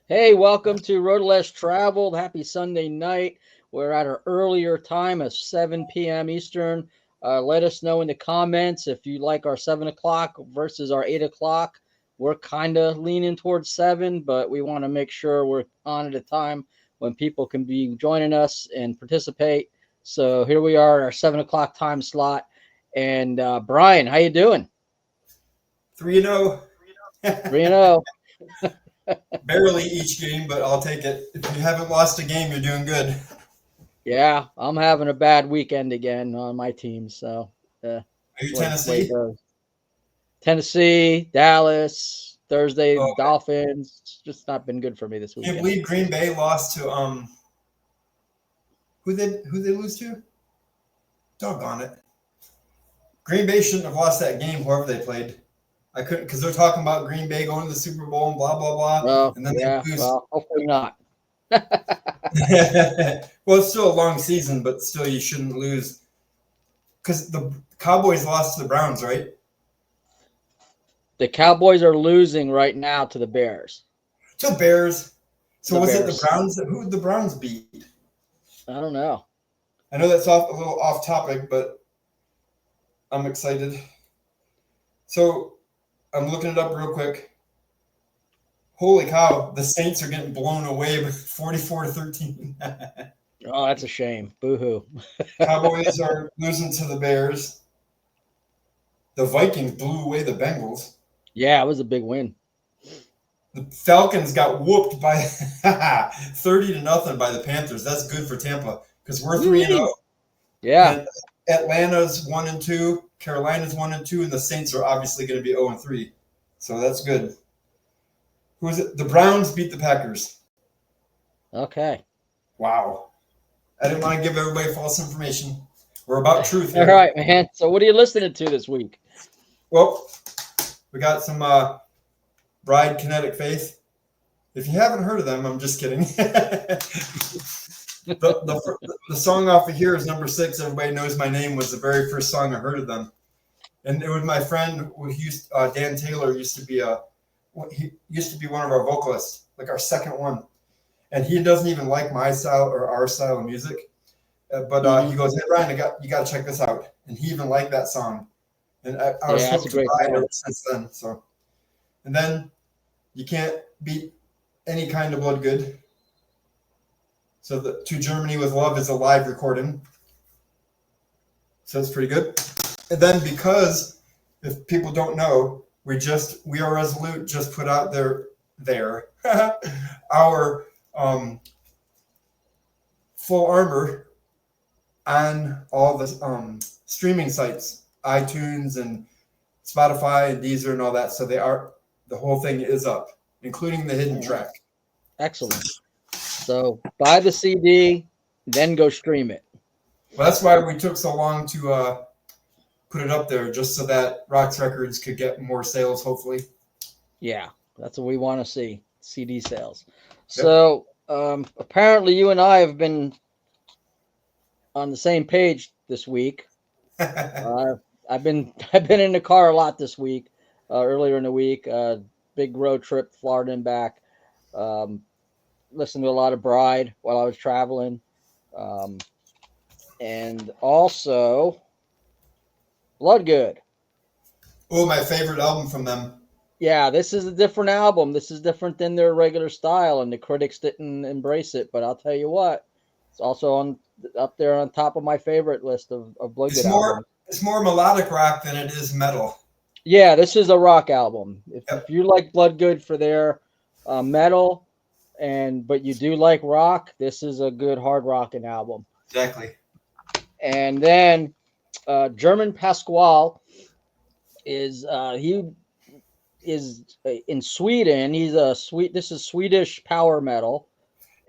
Hey, welcome to Road Less Traveled. Happy Sunday night. We're at our earlier time of 7 p.m. Eastern. Let us know in the comments if you like our 7 o'clock versus our 8 o'clock. We're kind of leaning towards 7, but we want to make sure we're on at a time when people can be joining us and participate. So here we are at our 7 o'clock time slot. And Bryan, how you doing? 3-0. 3-0. Barely each game, but I'll take it. If you haven't lost a game, you're doing good. Yeah, I'm having a bad weekend again on my team, so Are you way it Tennessee? goes. Tennessee, Dallas, Thursday, Oh, Dolphins. It's just not been good for me this can't weekend. believe Green Bay lost to who they lose to? Doggone it. Green Bay shouldn't have lost that game, whoever they played. I couldn't because they're talking about Green Bay going to the Super Bowl and blah blah blah, Oh, and then yeah. they lose. Well, hopefully not. Well, it's still a long season, but still you shouldn't lose because the Cowboys lost to the Browns, right? The Cowboys are losing right now to the Bears. To Bears. So The was it the Bears. Browns? Who would the Browns beat? I don't know. I know that's a little off topic, but I'm excited. So I'm looking it up real quick. Holy cow, the Saints are getting blown away with 44-13. Oh, that's a shame. Boo-hoo. Cowboys are losing to the Bears. The Vikings blew away the Bengals. Yeah, it was a big win. The Falcons got whooped by 30-0 by the Panthers. That's good for Tampa because we're 3-0. Yeah. And Atlanta's 1-2, Carolina's 1-2, and the Saints are obviously going to be 0-3. So that's good. Who is it? The Browns beat the Packers. Okay. Wow. I didn't want to give everybody false information. We're about truth All here. right, man. So what are you listening to this week? Well, we got some Bride Kinetic Faith. If you haven't heard of them, I'm just kidding. The song off of here is number 6. Everybody Knows My Name was the very first song I heard of them. And it was my friend who Dan Taylor used to be one of our vocalists, like our second one. And he doesn't even like my style or our style of music. But he goes, "Hey Ryan, you got to check this out." And he even liked that song. And I was Yeah, that's a hooked to great Bride song. ever since then. So, and then you can't beat any kind of blood good. So the To Germany with Love is a live recording. So it's pretty good. And then because if people don't know, We Are Resolute just put out their our full armor on all the streaming sites, iTunes and Spotify and Deezer and all that. So the whole thing is up, including the hidden All right. track. Excellent. So buy the CD, then go stream it. Well, that's why we took so long to put it up there, just so that Rocks Records could get more sales, hopefully. Yeah, that's what we want to see, CD sales. Yep. So apparently you and I have been on the same page this week. I've been I've been in the car a lot this week. Earlier in the week, big road trip, Florida and back. Um, Listened to a lot of Bride while I was traveling, um, and also Bloodgood. Oh, my favorite album from them. Yeah, this is a different album. This is different than their regular style, and the critics didn't embrace it. But I'll tell you what, it's also on up there on top of my favorite list of It's Bloodgood more albums. it's more melodic rock than it is metal. Yeah, this is a rock album. If Yep, you like Bloodgood for their metal, but you do like rock, this is a good hard rocking album. exactly. And then German Pasquale he is in Sweden. He's a sweet. This is Swedish power metal,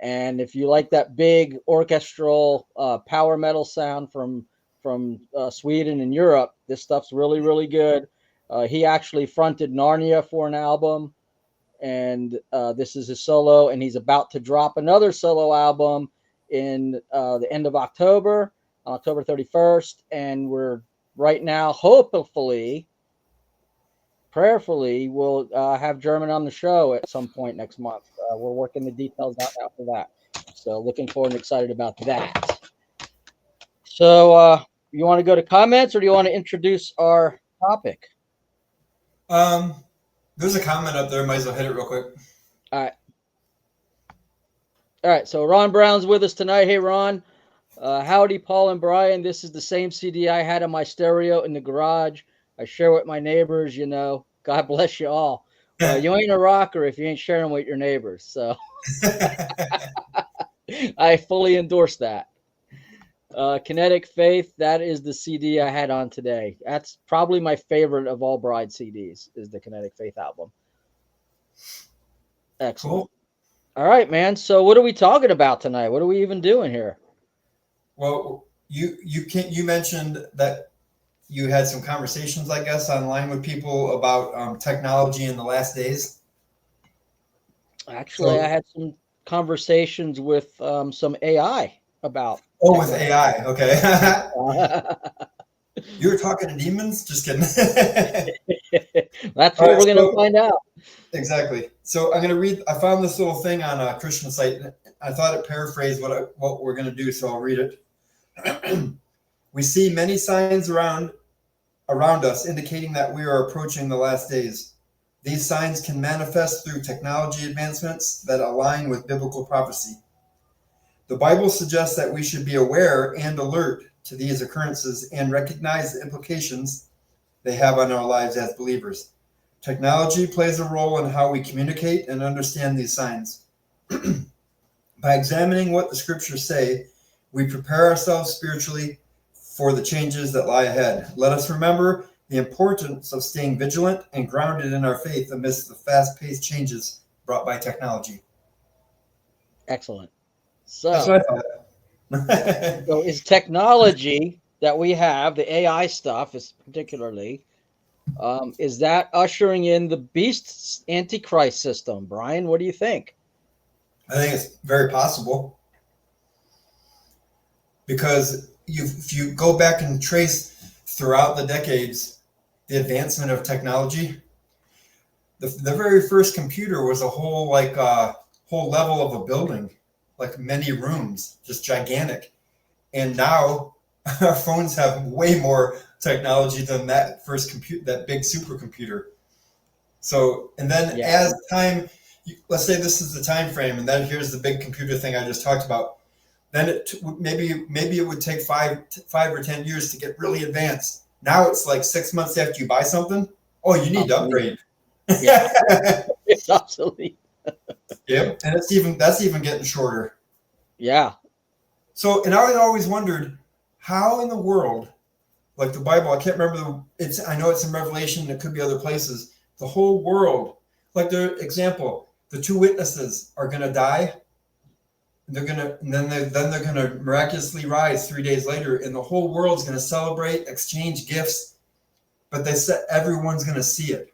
and if you like that big orchestral power metal sound from Sweden and Europe, this stuff's really good. He actually fronted Narnia for an album, and this is his solo, and he's about to drop another solo album in the end of October, October 31st, and we're right now hopefully prayerfully we'll have German on the show at some point next month. we're working the details out now for that. So looking forward and excited about that. So you want to go to comments, or do you want to introduce our topic? There's a comment up there. Might as well hit it real quick. All right. All right. So Ron Brown's with us tonight. Hey, Ron. Howdy, Paul and Bryan. This is the same CD I had on my stereo in the garage. I share with my neighbors, you know. God bless you all. Well, you ain't a rocker if you ain't sharing with your neighbors. So I fully endorse that. Kinetic Faith, that is the CD I had on today. That's probably my favorite of all Bride CDs, is the Kinetic Faith album. Excellent. Cool. All right, man. So what are we talking about tonight? What are we even doing here? Well, you mentioned that you had some conversations, I guess, online with people about technology in the last days. Actually, I had some conversations with some AI about. Oh, with AI. Okay. You were talking to demons? Just kidding. That's what we're going to find out. Exactly. So I'm going to read. I found this little thing on a Christian site. I thought it paraphrased what we're going to do, so I'll read it. We see many signs around us indicating that we are approaching the last days. These signs can manifest through technology advancements that align with biblical prophecy. The Bible suggests that we should be aware and alert to these occurrences and recognize the implications they have on our lives as believers. Technology plays a role in how we communicate and understand these signs. By examining what the scriptures say, we prepare ourselves spiritually for the changes that lie ahead. Let us remember the importance of staying vigilant and grounded in our faith amidst the fast-paced changes brought by technology. Excellent. So, that's what I thought. So is technology that we have, the AI stuff is particularly, is that ushering in the beast's antichrist system? Bryan, what do you think? I think it's very possible. Because if you go back and trace throughout the decades the advancement of technology, the very first computer was a whole level of a building, like many rooms, just gigantic. And now our phones have way more technology than that first that big supercomputer. So, and then as time, let's say this is the time frame, and then here's the big computer thing I just talked about. Then maybe it would take 5 or 10 years to get really advanced. Now it's like 6 months after you buy something. Oh, you need to upgrade. Yeah, it's obsolete. Yep, and that's even getting shorter. Yeah. So, and I always wondered how in the world, like the Bible, I can't remember I know it's in Revelation. It could be other places. The whole world, like the example, the 2 witnesses are going to die. They're gonna miraculously rise 3 days later, and the whole world's gonna celebrate, exchange gifts. But they said everyone's gonna see it.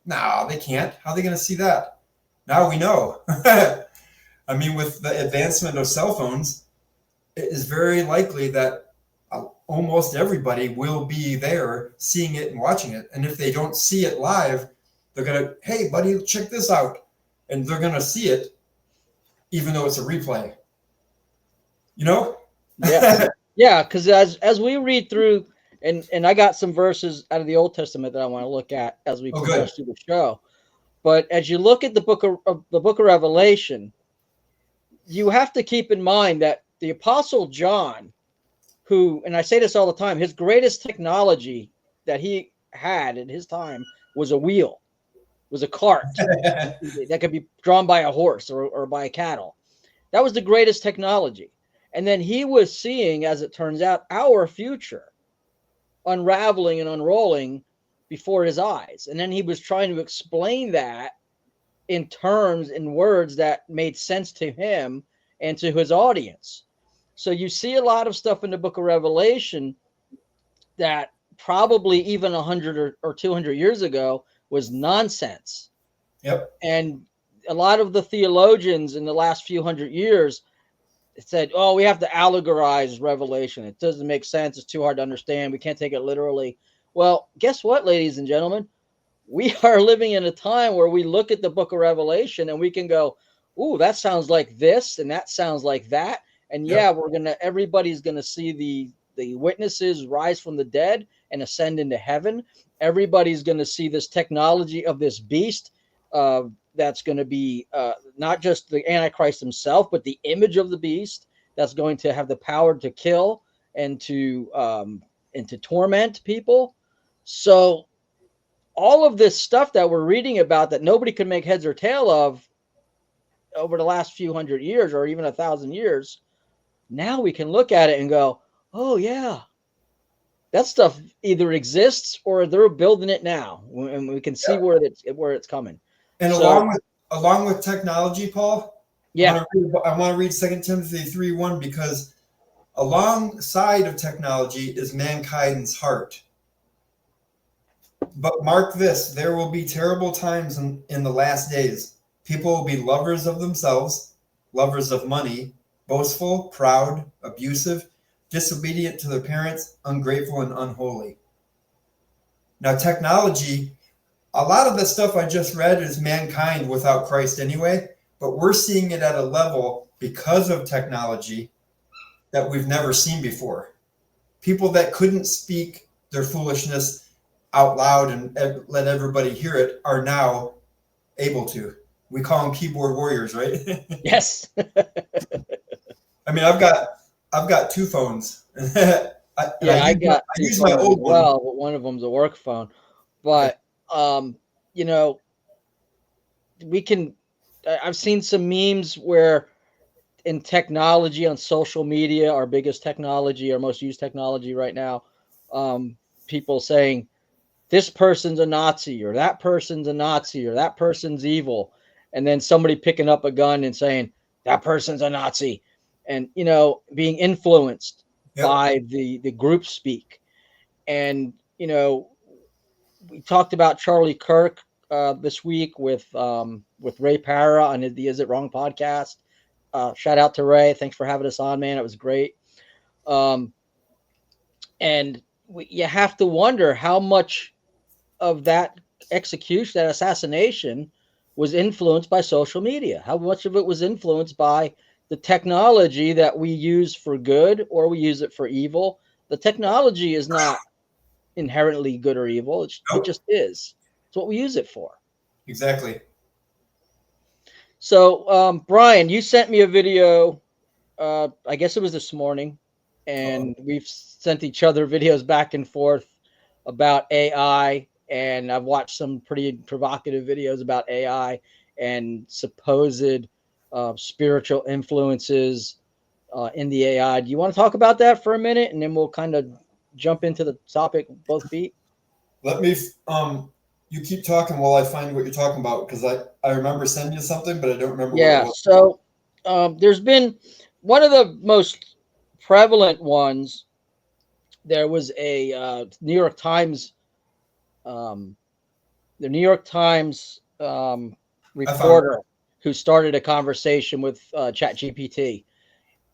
No, they can't. How are they gonna see that? Now we know. I mean, with the advancement of cell phones, it is very likely that almost everybody will be there seeing it and watching it. And if they don't see it live, they're gonna, hey, buddy, check this out, and they're gonna see it, even though it's a replay. You know? Yeah. Yeah, because as we read through, and I got some verses out of the Old Testament that I want to look at as we progress through the show. But as you look at the book of Revelation, you have to keep in mind that the Apostle John, who, and I say this all the time, his greatest technology that he had in his time was a wheel, was a cart that could be drawn by a horse or by a cattle. That was the greatest technology. And then he was seeing, as it turns out, our future unraveling and unrolling before his eyes. And then he was trying to explain that in terms, in words that made sense to him and to his audience. So you see a lot of stuff in the book of Revelation that probably even 100 or 200 years ago was nonsense. Yep. And a lot of the theologians in the last few hundred years said, oh, we have to allegorize Revelation. It doesn't make sense. It's too hard to understand. We can't take it literally. Well, guess what, ladies and gentlemen? We are living in a time where we look at the book of Revelation and we can go, ooh, that sounds like this and that sounds like that. And yeah, Yep. everybody's gonna see the witnesses rise from the dead and ascend into heaven. Everybody's gonna see this technology of this beast, that's going to be not just the Antichrist himself, but the image of the beast that's going to have the power to kill and to torment people. So all of this stuff that we're reading about that nobody could make heads or tail of over the last few hundred years or even 1,000 years, now we can look at it and go, oh yeah, that stuff either exists or they're building it now, and we can see Yep. where it's coming. And So along with technology, Paul, yeah, I want to read 2 Timothy 3:1 because alongside of technology is mankind's heart. But mark this, there will be terrible times in the last days. People will be lovers of themselves, lovers of money, boastful, proud, abusive, disobedient to their parents, ungrateful, and unholy. Now, technology, a lot of the stuff I just read is mankind without Christ anyway, but we're seeing it at a level because of technology that we've never seen before. People that couldn't speak their foolishness out loud and let everybody hear it are now able to. We call them keyboard warriors, right? yes. I mean, I've got two phones, Yeah, I got I two use my phones as old one. well, but one of them's a work phone. Okay. But you know, we can. I've seen some memes where in technology on social media, our biggest technology, our most used technology right now, people saying this person's a Nazi or that person's a Nazi or that person's evil, and then somebody picking up a gun and saying that person's a Nazi, and being influenced Yep. by the group speak. And we talked about Charlie Kirk this week with Ray Parra on the Is It Wrong podcast. Shout out to Ray. Thanks for having us on, man. It was great. Um, and you have to wonder how much of that execution, that assassination, was influenced by social media. How much of it was influenced by the technology that we use for good or we use it for evil? The technology is not inherently good or evil. It Nope. just is. It's what we use it for. Exactly. So, Bryan, you sent me a video. I guess it was this morning, Uh-oh. and we've sent each other videos back and forth about AI. And I've watched some pretty provocative videos about AI and supposed spiritual influences in the AI. Do you want to talk about that for a minute, and then we'll kind of jump into the topic both feet? Let me you keep talking while I find what you're talking about because I remember sending you something, but I don't remember what it Yeah. was. So there's been one of the most prevalent ones. There was a New York Times, um, the New York Times I found it. reporter who started a conversation with ChatGPT,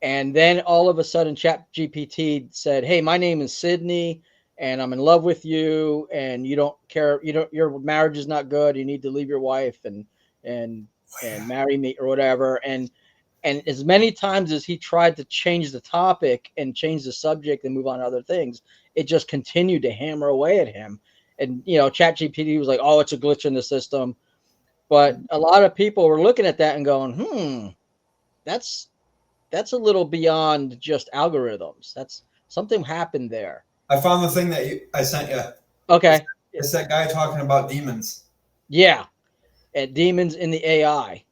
and then all of a sudden, ChatGPT said, "Hey, my name is Sydney, and I'm in love with you, and you don't care. You don't. Your marriage is not good. You need to leave your wife and and marry me or whatever." And as many times as he tried to change the topic and change the subject and move on to other things, it just continued to hammer away at him. And ChatGPT was like, "Oh, it's a glitch in the system." But a lot of people were looking at that and going, that's that's a little beyond just algorithms. That's something happened there." I found the thing that I sent you. It's, Okay. it's that guy talking about demons. Yeah. And demons in the AI.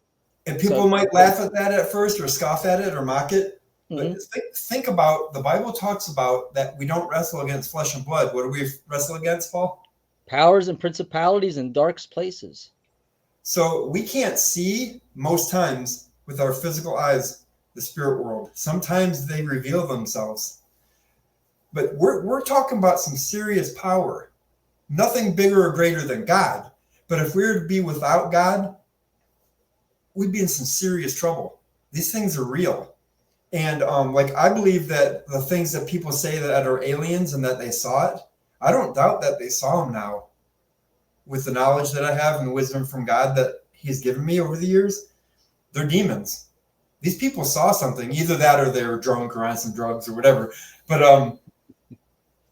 And So, people might laugh at that at first or scoff at it or mock it. But mhm. think about the Bible talks about that we don't wrestle against flesh and blood. What do we wrestle against, Paul? Powers and principalities in dark places. So we can't see most times with our physical eyes the spirit world. Sometimes they reveal themselves. But we're talking about some serious power. Nothing bigger or greater than God. But if we were to be without God, we'd be in some serious trouble. These things are real. And like I believe that the things that people say that are aliens and that they saw it, I don't doubt that they saw them now with the knowledge that I have and the wisdom from God that He's given me over the years. They're demons. These people saw something, either that or they were drunk or on some drugs or whatever. But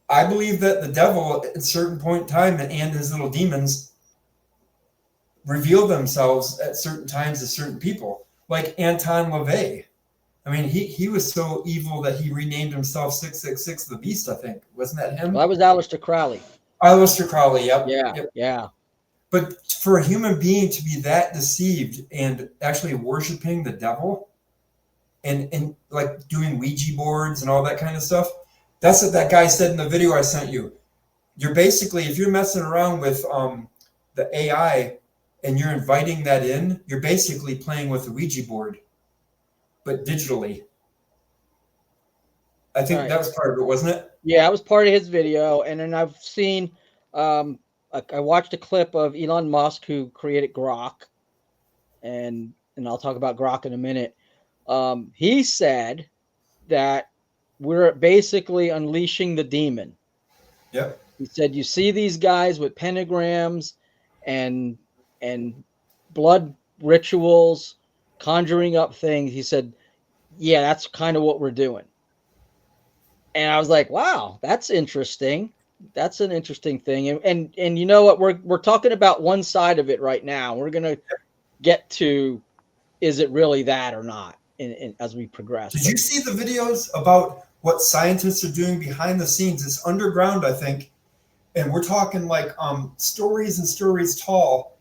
I believe that the devil at a certain point in time and his little demons reveal themselves at certain times to certain people, like Anton LaVey. I mean, he was so evil that he renamed himself 666 the Beast, I think. Wasn't that him? Well, that was Aleister Crowley. Aleister Crowley, yep. Yeah, Yep. yeah. But for a human being to be that deceived and actually worshiping the devil and like doing Ouija boards and all that kind of stuff, that's what that guy said in the video I sent you. You're basically, if you're messing around with the AI and you're inviting that in, you're basically playing with a Ouija board, but digitally. I think that was part of it, wasn't it? Yeah, it was part of his video. And then I've seen, I watched a clip of Elon Musk, who created Grok, and I'll talk about Grok in a minute. He said that we're basically unleashing the demon. Yep. He said, you see these guys with pentagrams and blood rituals, conjuring up things. He said, yeah, that's kind of what we're doing. And I was like, wow, that's interesting. That's an interesting thing. And you know what? We're talking about one side of it right now. We're going to get to, is it really that or not, as we progress. Did you see the videos about what scientists are doing behind the scenes? It's underground, I think. And we're talking like stories and stories tall.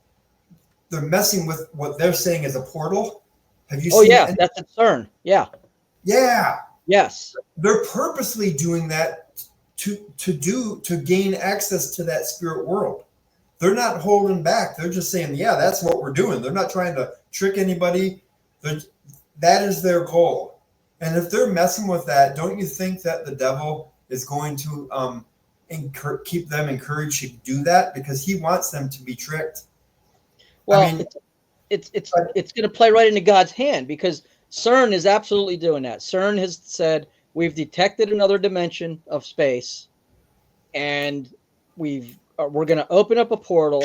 They're messing with what they're saying is a portal. Have you seen? Oh yeah, that's at CERN. Yeah. Yeah. Yes. They're purposely doing that to gain access to that spirit world. They're not holding back. They're just saying, yeah, that's what we're doing. They're not trying to trick anybody. That is their goal. And if they're messing with that, don't you think that the devil is going to keep them encouraged to do that, because he wants them to be tricked? Well, I mean, it's going to play right into God's hand, because CERN is absolutely doing that. CERN has said, we've detected another dimension of space, and we're going to open up a portal,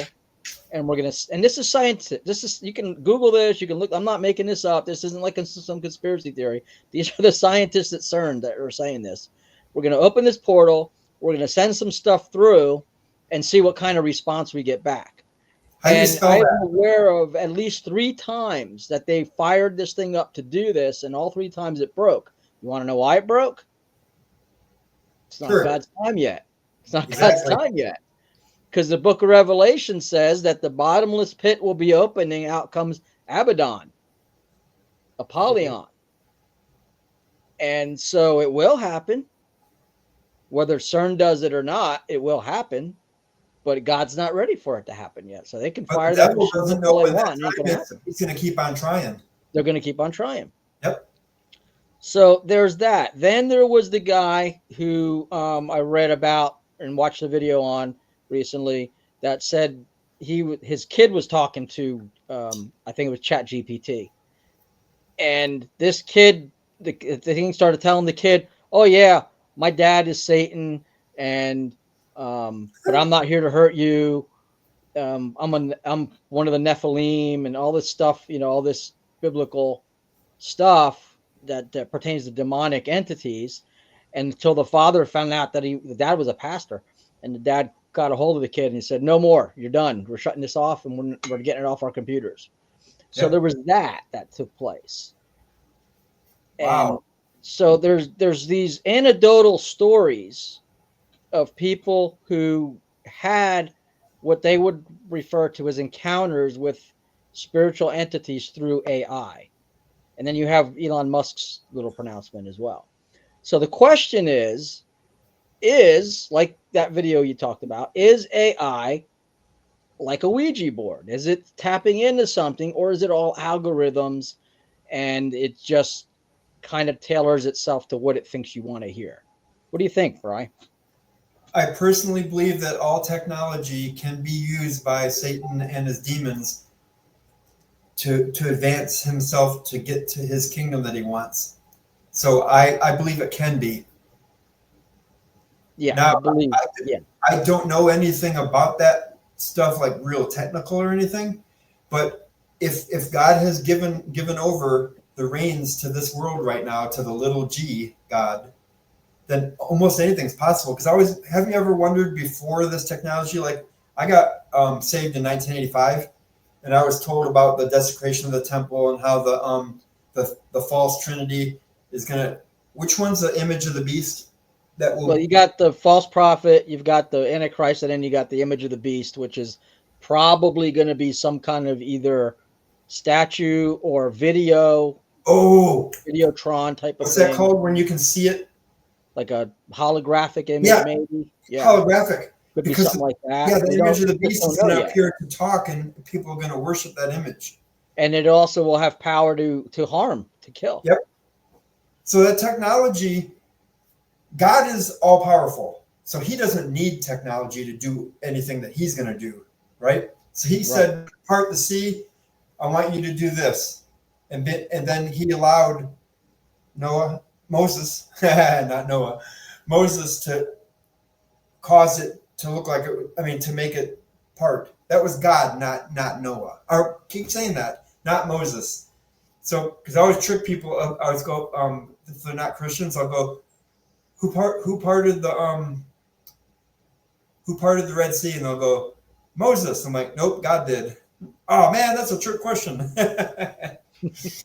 and we're going to, and this is science. This is, you can Google this, you can look, I'm not making this up. This isn't like some conspiracy theory. These are the scientists at CERN that are saying this. We're going to open this portal, we're going to send some stuff through and see what kind of response we get back. And I'm aware of at least 3 times that they fired this thing up to do this, and all 3 times it broke. You want to know why it broke? It's not God's time yet. It's not God's time yet. Because the book of Revelation says that the bottomless pit will be opening, out comes Abaddon, Apollyon. And so it will happen. Whether CERN does it or not, it will happen. But God's not ready for it to happen yet. So they can fire that doesn't know when that time is. He's going to keep on trying. They're going to keep on trying. Yep. So there's that. Then there was the guy who I read about and watched the video on recently that said his kid was talking to, I think it was ChatGPT. And this kid, the thing started telling the kid, oh yeah, my dad is Satan, and but I'm not here to hurt you. I'm one of the Nephilim, and all this stuff, all this biblical stuff that pertains to demonic entities. And until the father found out that the dad was a pastor, and the dad got a hold of the kid and he said, no more, you're done. We're shutting this off, and we're getting it off our computers. So there was that took place. Wow. And so there's these anecdotal stories of people who had what they would refer to as encounters with spiritual entities through AI. And then you have Elon Musk's little pronouncement as well. So the question is like that video you talked about, is AI like a Ouija board? Is it tapping into something, or is it all algorithms and it just kind of tailors itself to what it thinks you want to hear? What do you think, Bryan? I personally believe that all technology can be used by Satan and his demons to advance himself, to get to his kingdom that he wants. So I believe it can be. Yeah. Now, I don't know anything about that stuff, like real technical or anything, but if God has given over the reins to this world right now to the little g God, then almost anything's possible. Because have you ever wondered before this technology? Like I got saved in 1985, and I was told about the desecration of the temple and how the false trinity is gonna. Which one's the image of the beast? That will. Well, you got the false prophet, you've got the Antichrist, and then you got the image of the beast, which is probably going to be some kind of either statue or Oh, Videotron type of what's that thing, called when you can see it? like a holographic image, Yeah, maybe. Yeah, holographic. could be Because something like that. yeah, the image of the We just beast is don't going know to yet. appear to talk, and people are going to worship that image. And it also will have power to harm, to kill. Yep. So that technology, God is all powerful. So he doesn't need technology to do anything that he's going to do, right? So he said, part the sea, I want you to do this. And then he allowed Moses to cause it to look like to make it part. That was God, not Noah. I keep saying that, not Moses. So, because I always trick people, I always go, if they're not Christians, I'll go, who parted the Red Sea? And they'll go, Moses. I'm like, nope, God did. Oh man, that's a trick question.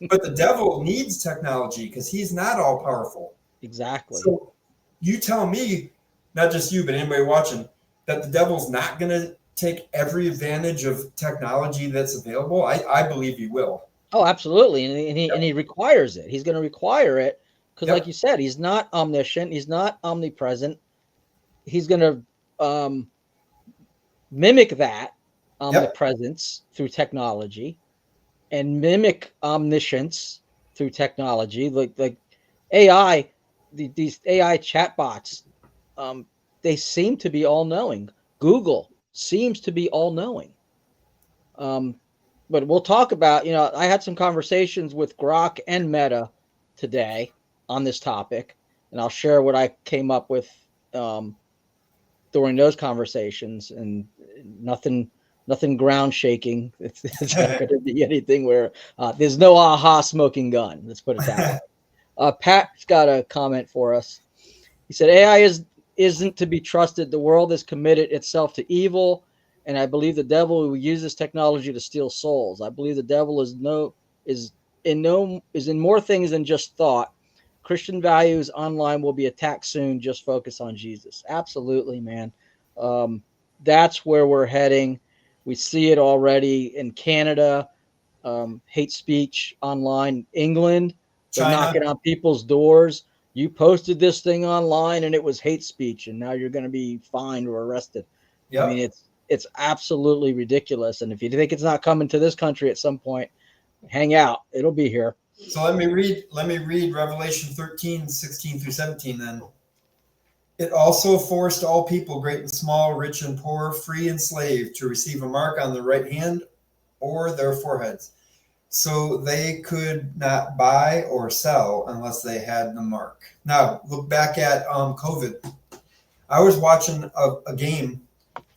But the devil needs technology because he's not all powerful. Exactly. So you tell me, not just you, but anybody watching, that the devil's not going to take every advantage of technology that's available. I believe he will. Oh, absolutely. And he requires it. He's going to require it because, Yep. like you said, he's not omniscient. He's not omnipresent. He's going to mimic that omnipresence through technology and mimic omniscience through technology. Like AI, these AI chatbots, they seem to be all knowing. Google seems to be all knowing. But we'll talk about, I had some conversations with Grok and Meta today on this topic, and I'll share what I came up with during those conversations, and nothing ground shaking. It's not going to be anything where there's no aha smoking gun. Let's put it that way. Pat's got a comment for us. He said, AI isn't to be trusted. The world has committed itself to evil, and I believe the devil will use this technology to steal souls. I believe the devil is in more things than just thought. Christian values online will be attacked soon. Just focus on Jesus. Absolutely, man. That's where we're heading. We see it already in Canada. Hate speech online. England, they're knocking on people's doors. You posted this thing online and it was hate speech, and now you're going to be fined or arrested. Yep. I mean, it's absolutely ridiculous. And if you think it's not coming to this country at some point, hang out. It'll be here. So let me read Revelation 13, 16 through 17 then. It also forced all people, great and small, rich and poor, free and slave, to receive a mark on the right hand or their foreheads. So they could not buy or sell unless they had the mark. Now, look back at COVID. I was watching a game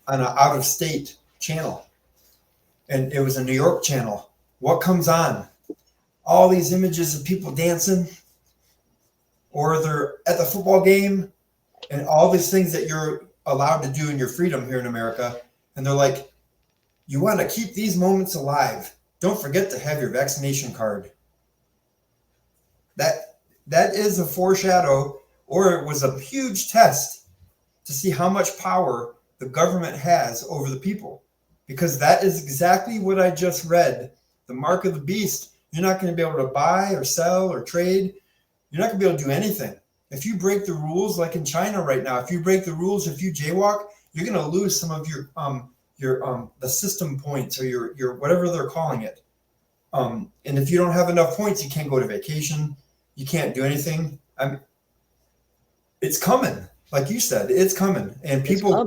on an out-of-state channel, and it was a New York channel. What comes on? All these images of people dancing, or they're at the football game, and all these things that you're allowed to do in your freedom here in America. And they're like, you want to keep these moments alive. Don't forget to have your vaccination card. That is a foreshadow, or it was a huge test to see how much power the government has over the people. Because that is exactly what I just read. The mark of the beast. You're not going to be able to buy or sell or trade. You're not going to be able to do anything. If you break the rules, like in China right now, if you break the rules, if you jaywalk, you're going to lose some of your the system points, or your whatever they're calling it. And if you don't have enough points, you can't go to vacation. You can't do anything. It's coming, like you said, it's coming. And people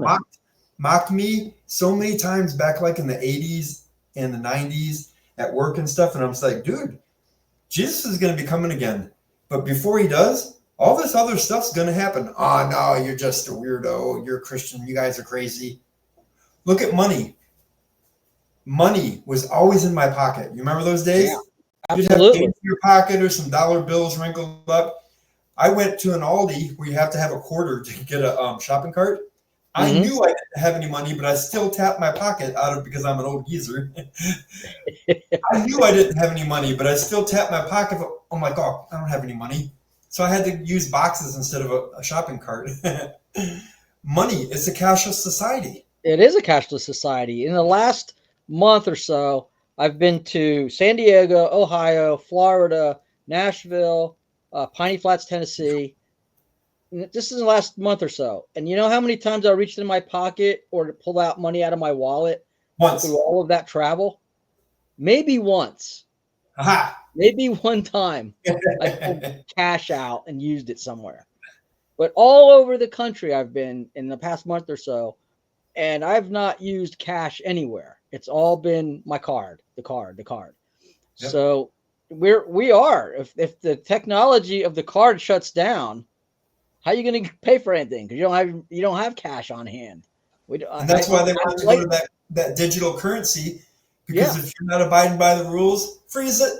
mocked me so many times back, like in the 80s and the 90s at work and stuff. And I'm just like, dude, Jesus is going to be coming again. But before he does, all this other stuff's going to happen. Oh, no, you're just a weirdo. You're a Christian. You guys are crazy. Look at money. money was always in my pocket. You remember those days? Yeah, You'd have absolutely. change in your pocket or some dollar bills wrinkled up. I went to an Aldi where you have to have a quarter to get a shopping cart. I Hmm. knew I didn't have any money, but I still tapped my pocket out of because I'm an old geezer. I knew I didn't have any money, but I still tapped my pocket. I'm like, oh, I don't have any money. So I had to use boxes instead of a shopping cart. Money, it's a cashless society. It is a cashless society. In the last month or so, I've been to San Diego, Ohio, Florida, Nashville, Piney Flats, Tennessee. This is the last month or so. And you know how many times I reached in my pocket or to pull out money out of my wallet through Once. all of that travel? Maybe once. Aha. Maybe one time I pulled cash out and used it somewhere. But all over the country I've been in the past month or so, and I've not used cash anywhere. It's all been my card, the card, the card. Yep. So we are. If the technology of the card shuts down, how are you going to pay for anything? Because you don't have cash on hand. And that's why they I want to like, go to that digital currency because yeah. if you're not abiding by the rules, freeze it.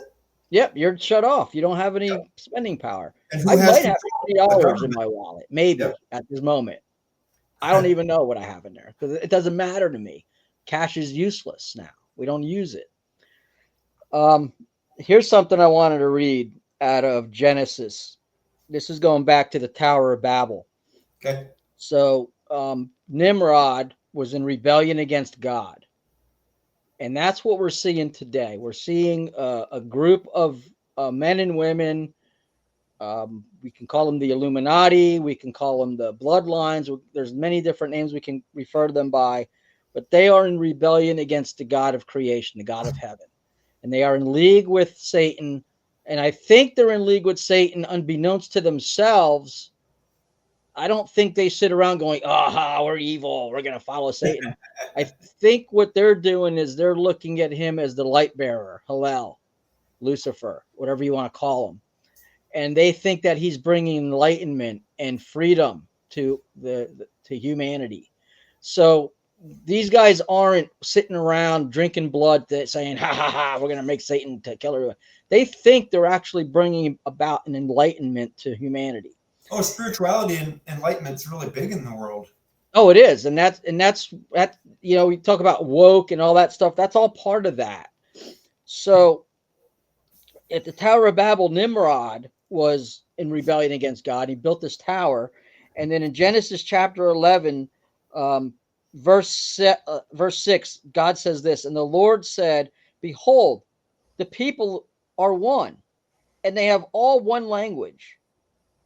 Yep, you're shut off. You don't have any spending power. And who I has might have control? The $20 in government. my wallet, Yep. maybe at this moment. I don't even know what I have in there because it doesn't matter to me. Cash is useless now. We don't use it. Um, Here's something I wanted to read out of Genesis. This is going back to the Tower of Babel. Okay. So Nimrod was in rebellion against God. And that's what we're seeing today. We're seeing a group of men and women. We can call them the Illuminati. We can call them the bloodlines. There's many different names we can refer to them by. But they are in rebellion against the God of creation, the God of heaven. And they are in league with Satan. And I think they're in league with Satan unbeknownst to themselves. I don't think they sit around going, aha, we're evil. We're going to follow Satan. I think what they're doing is they're looking at him as the light bearer, Hillel, Lucifer, whatever you want to call him. And they think that he's bringing enlightenment and freedom to to humanity. So these guys aren't sitting around drinking blood saying, ha, ha, ha, we're going to make Satan to kill everyone. They think they're actually bringing about an enlightenment to humanity. Oh, spirituality and enlightenment is really big in the world. Oh, it is. And that's we talk about woke and all that stuff. That's all part of that. So at the Tower of Babel, Nimrod was in rebellion against God. He built this tower. And then in Genesis chapter 11, verse 6, God says this, and the Lord said, behold, the people are one, and they have all one language.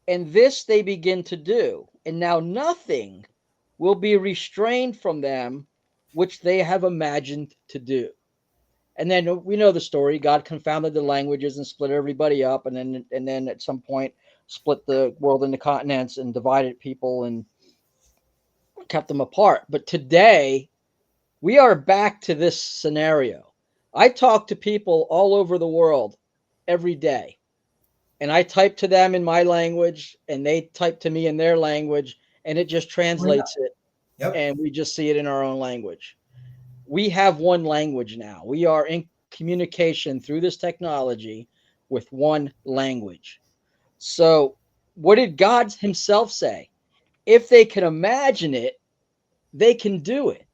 And this they begin to do. And now nothing will be restrained from them, which they have imagined to do. And then we know the story. God confounded the languages and split everybody up, and then at some point split the world into continents and divided people and kept them apart. But today we are back to this scenario. I talk to people all over the world every day, and I type to them in my language, and they type to me in their language, and it just translates it, Yep. and we just see it in our own language. We have one language now. We are in communication through this technology with one language. So, what did God Himself say? If they can imagine it, they can do it.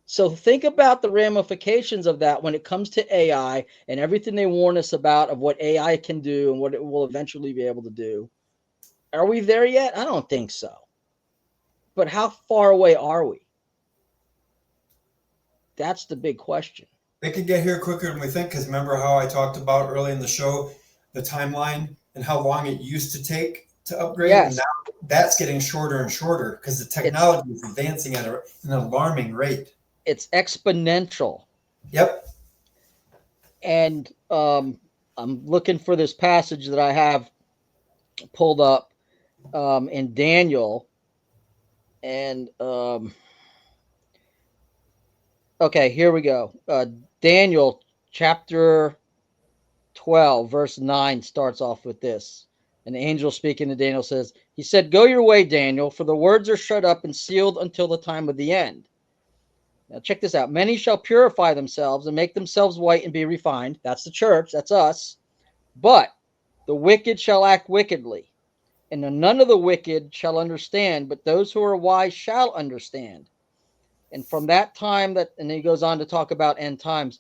So, think about the ramifications of that when it comes to AI and everything they warn us about of what AI can do and what it will eventually be able to do. Are we there yet? I don't think so. But how far away are we? That's the big question. They could get here quicker than we think because remember how I talked about early in the show the timeline and how long it used to take to upgrade? Yes. And now that's getting shorter and shorter because the technology is advancing at an alarming rate. It's exponential. Yep. And I'm looking for this passage that I have pulled up in Daniel. And okay, here we go. Daniel chapter 12, verse 9 starts off with this. And the angel speaking to Daniel says, he said, go your way, Daniel, for the words are shut up and sealed until the time of the end. Now check this out. Many shall purify themselves and make themselves white and be refined. That's the church. That's us. But the wicked shall act wickedly, and none of the wicked shall understand, but those who are wise shall understand. And from that time and he goes on to talk about end times.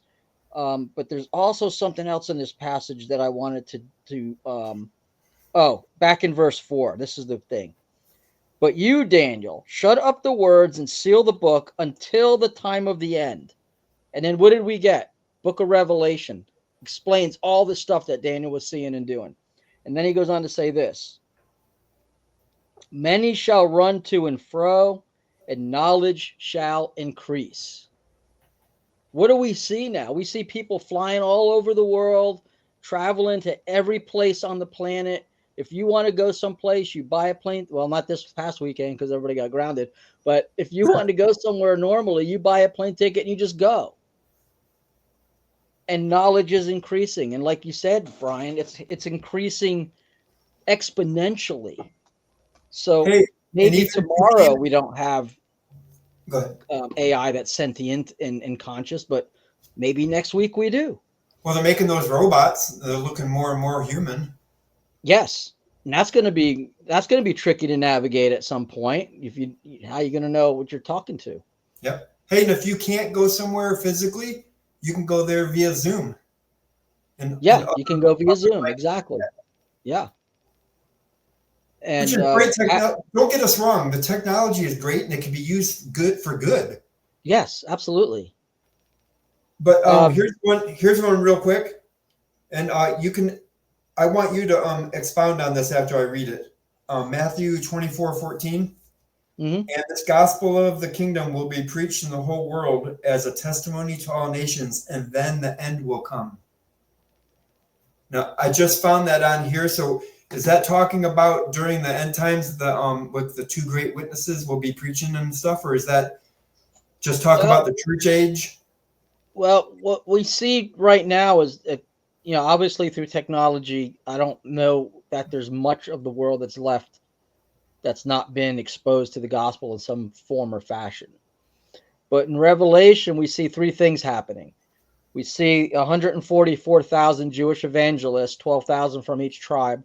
But there's also something else in this passage that I wanted to back in verse 4. This is the thing. But you, Daniel, shut up the words and seal the book until the time of the end. And then what did we get? Book of Revelation explains all the stuff that Daniel was seeing and doing. And then he goes on to say this. Many shall run to and fro, and knowledge shall increase. What do we see now? We see people flying all over the world, traveling to every place on the planet. If you want to go someplace, you buy a plane. Well, not this past weekend because everybody got grounded. But if you want to go somewhere normally, you buy a plane ticket and you just go. And knowledge is increasing. And like you said, Bryan, it's increasing exponentially. So maybe tomorrow we don't have AI that's sentient and conscious, but maybe next week we do. Well, they're making those robots. They're looking more and more human. Yes, and that's going to be tricky to navigate at some point. How are you going to know what you're talking to? Yep. Hey, and if you can't go somewhere physically, you can go there via Zoom. You can go via Zoom. Exactly. Yeah. And which is great technology. Don't get us wrong. The technology is great and it can be used for good. Yes, absolutely. But here's one real quick. And I want you to expound on this after I read it. Matthew 24:14. Mm-hmm. And this gospel of the kingdom will be preached in the whole world as a testimony to all nations, and then the end will come. Now, I just found that on here. So is that talking about during the end times, with the two great witnesses will be preaching and stuff, or is that just talk about the church age? Well, what we see right now is, obviously through technology, I don't know that there's much of the world that's left that's not been exposed to the gospel in some form or fashion. But in Revelation, we see three things happening. We see 144,000 Jewish evangelists, 12,000 from each tribe,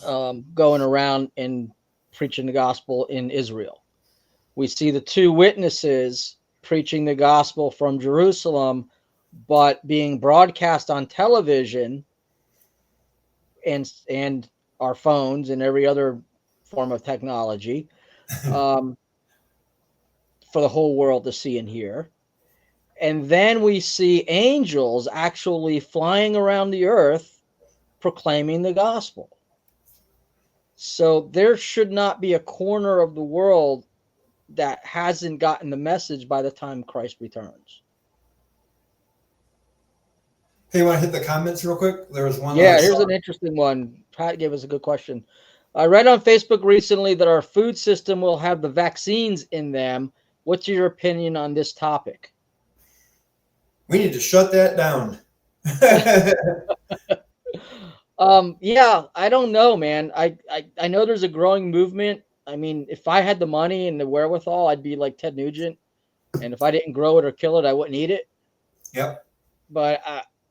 going around and preaching the gospel in Israel. We see the two witnesses preaching the gospel from Jerusalem, but being broadcast on television and our phones and every other form of technology for the whole world to see and hear. And then we see angels actually flying around the earth proclaiming the gospel. So there should not be a corner of the world that hasn't gotten the message by the time Christ returns. Hey, you want to hit the comments real quick? There was one. Yeah, here's an interesting one. Pat gave us a good question. I read on Facebook recently that our food system will have the vaccines in them. What's your opinion on this topic? We need to shut that down. Yeah, I don't know, man. I know there's a growing movement. I mean, if I had the money and the wherewithal, I'd be like Ted Nugent. And if I didn't grow it or kill it, I wouldn't eat it. Yep. But,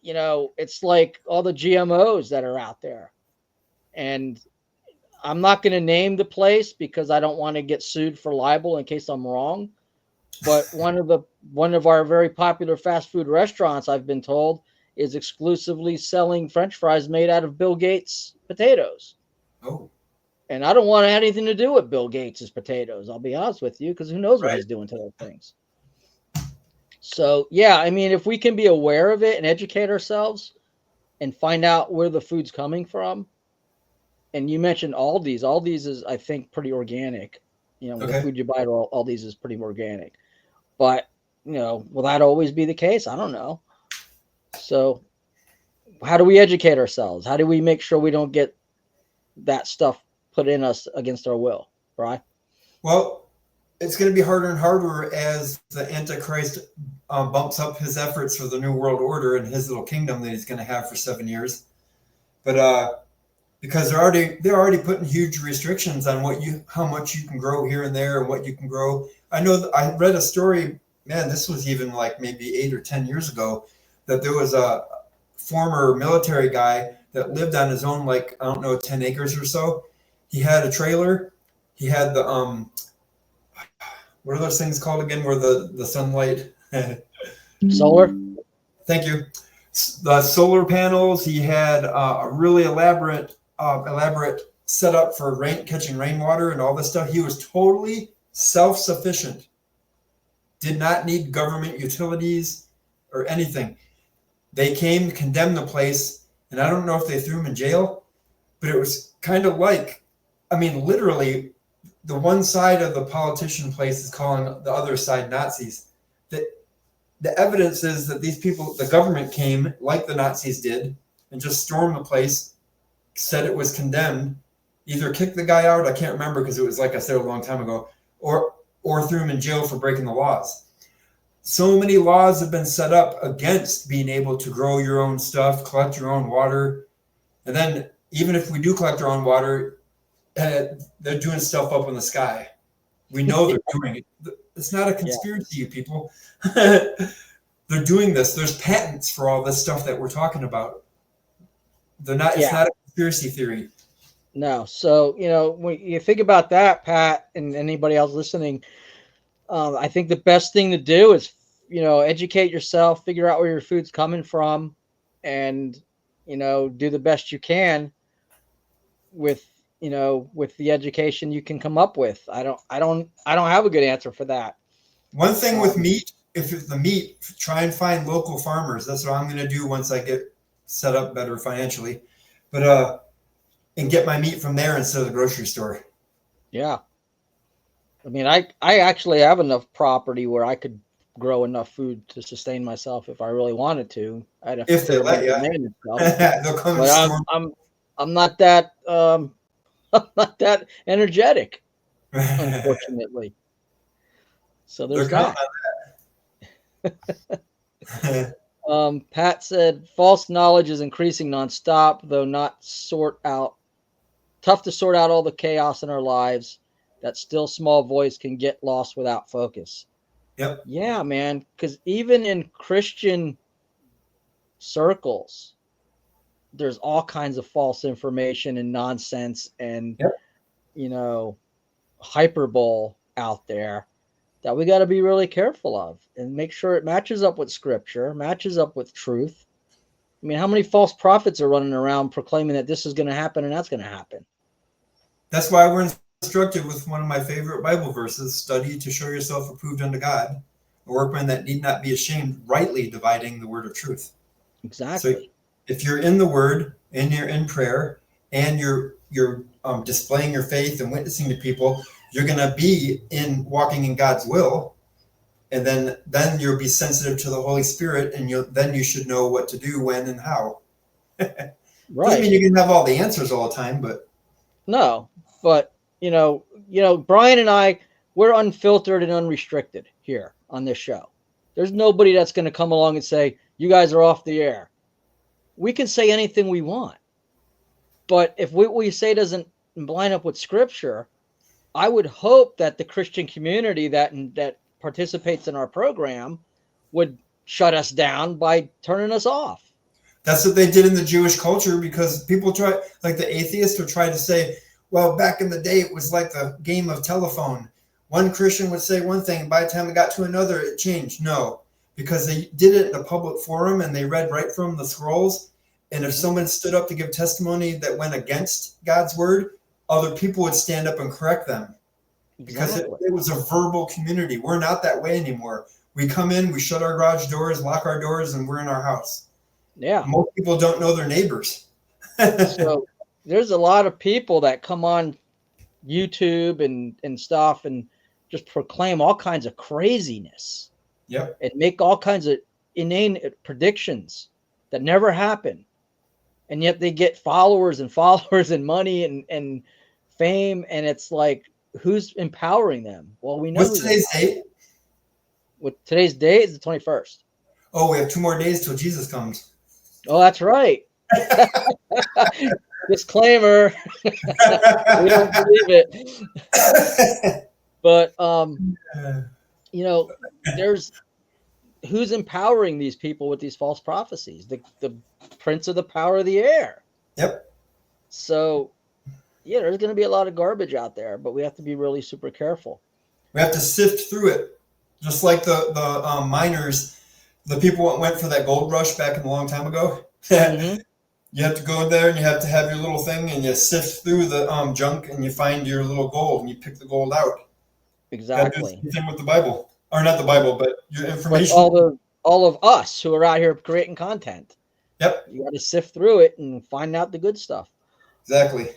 it's like all the GMOs that are out there. And I'm not going to name the place because I don't want to get sued for libel in case I'm wrong. But one of our very popular fast food restaurants, I've been told, is exclusively selling French fries made out of Bill Gates potatoes. Oh. And I don't want to have anything to do with Bill Gates' potatoes, I'll be honest with you, because who knows what he's doing to those things. So, yeah, I mean, if we can be aware of it and educate ourselves and find out where the food's coming from. And you mentioned Aldi's. Aldi's is, I think, pretty organic. The food you buy at Aldi's is pretty organic. But, will that always be the case? I don't know. So how do we educate ourselves? How do we make sure we don't get that stuff put in us against our will, right? Well, it's going to be harder and harder as the Antichrist bumps up his efforts for the New World Order and his little kingdom that he's going to have for 7 years. But because they're already putting huge restrictions on how much you can grow here and there and what you can grow. I know I read a story man, this was even like maybe 8 or 10 years ago, that there was a former military guy that lived on his own, like, I don't know, 10 acres or so. He had a trailer. He had the, what are those things called again, where the sunlight? Solar. Thank you. The solar panels. He had a really elaborate setup for catching rainwater and all this stuff. He was totally self-sufficient. Did not need government utilities or anything. They came, condemned the place, and I don't know if they threw him in jail, but it was kind of like, I mean, literally, the one side of the politician place is calling the other side Nazis. The evidence is that these people, the government came, like the Nazis did, and just stormed the place, said it was condemned, either kicked the guy out, I can't remember because it was, like I said, a long time ago, or threw him in jail for breaking the laws. So many laws have been set up against being able to grow your own stuff, collect your own water. And then even if we do collect our own water, they're doing stuff up in the sky. We know they're doing it. It's not a conspiracy, you people. They're doing this. There's patents for all this stuff that we're talking about. They're not. It's not a conspiracy theory. No. So, when you think about that, Pat, and anybody else listening, I think the best thing to do is, educate yourself, figure out where your food's coming from, and, do the best you can with the education you can come up with. I don't have a good answer for that. One thing with meat, if it's the meat, try and find local farmers. That's what I'm going to do once I get set up better financially. But and get my meat from there instead of the grocery store. Yeah. I mean, I actually have enough property where I could grow enough food to sustain myself if I really wanted to. I'd have if they let you. They'll come and I'm not that I'm not that energetic, unfortunately. So there's that. Pat said false knowledge is increasing nonstop, though tough to sort out all the chaos in our lives. That still small voice can get lost without focus. Yep. Yeah, man. Because even in Christian circles, there's all kinds of false information and nonsense and, hyperbole out there that we got to be really careful of and make sure it matches up with scripture, matches up with truth. I mean, how many false prophets are running around proclaiming that this is going to happen and that's going to happen? That's why we're instructed with one of my favorite Bible verses, study to show yourself approved unto God, a workman that need not be ashamed, rightly dividing the word of truth. Exactly. So if you're in the word and you're in prayer and you're displaying your faith and witnessing to people, you're going to be walking in God's will. And then you'll be sensitive to the Holy Spirit, and then you should know what to do, when, and how. Right. Doesn't mean you can have all the answers all the time, but no. But Bryan and I, we're unfiltered and unrestricted here on this show. There's nobody that's going to come along and say you guys are off the air. We can say anything we want, but if what we say doesn't line up with scripture, I would hope that the Christian community that participates in our program would shut us down by turning us off. That's what they did in the Jewish culture, because people like the atheists would try to say, well, back in the day, it was like the game of telephone. One Christian would say one thing, and by the time it got to another, it changed. No, because they did it in a public forum and they read right from the scrolls. And if someone stood up to give testimony that went against God's word, other people would stand up and correct them. Because it was a verbal community. We're not that way anymore. We come in, we shut our garage doors, lock our doors, and we're in our house. Yeah. Most people don't know their neighbors. So there's a lot of people that come on YouTube and stuff and just proclaim all kinds of craziness. Yep. And make all kinds of inane predictions that never happen. And yet they get followers and money and fame. And it's like, who's empowering them? Well, we know. What's today's date? What today's date is the 21st. Oh, we have 2 more days till Jesus comes. Oh, that's right. Disclaimer. We don't believe it. But there's who's empowering these people with these false prophecies? The prince of the power of the air. Yep. So yeah, there's going to be a lot of garbage out there, but we have to be really super careful. We have to sift through it, just like the miners, the people that went for that gold rush back in a long time ago. Mm-hmm. You have to go in there and you have to have your little thing and you sift through the junk and you find your little gold and you pick the gold out. Got to do the Exactly. same thing with the Bible, or not the Bible, but your But information. all of us who are out here creating content, Yep, you got to sift through it and find out the good stuff. exactly.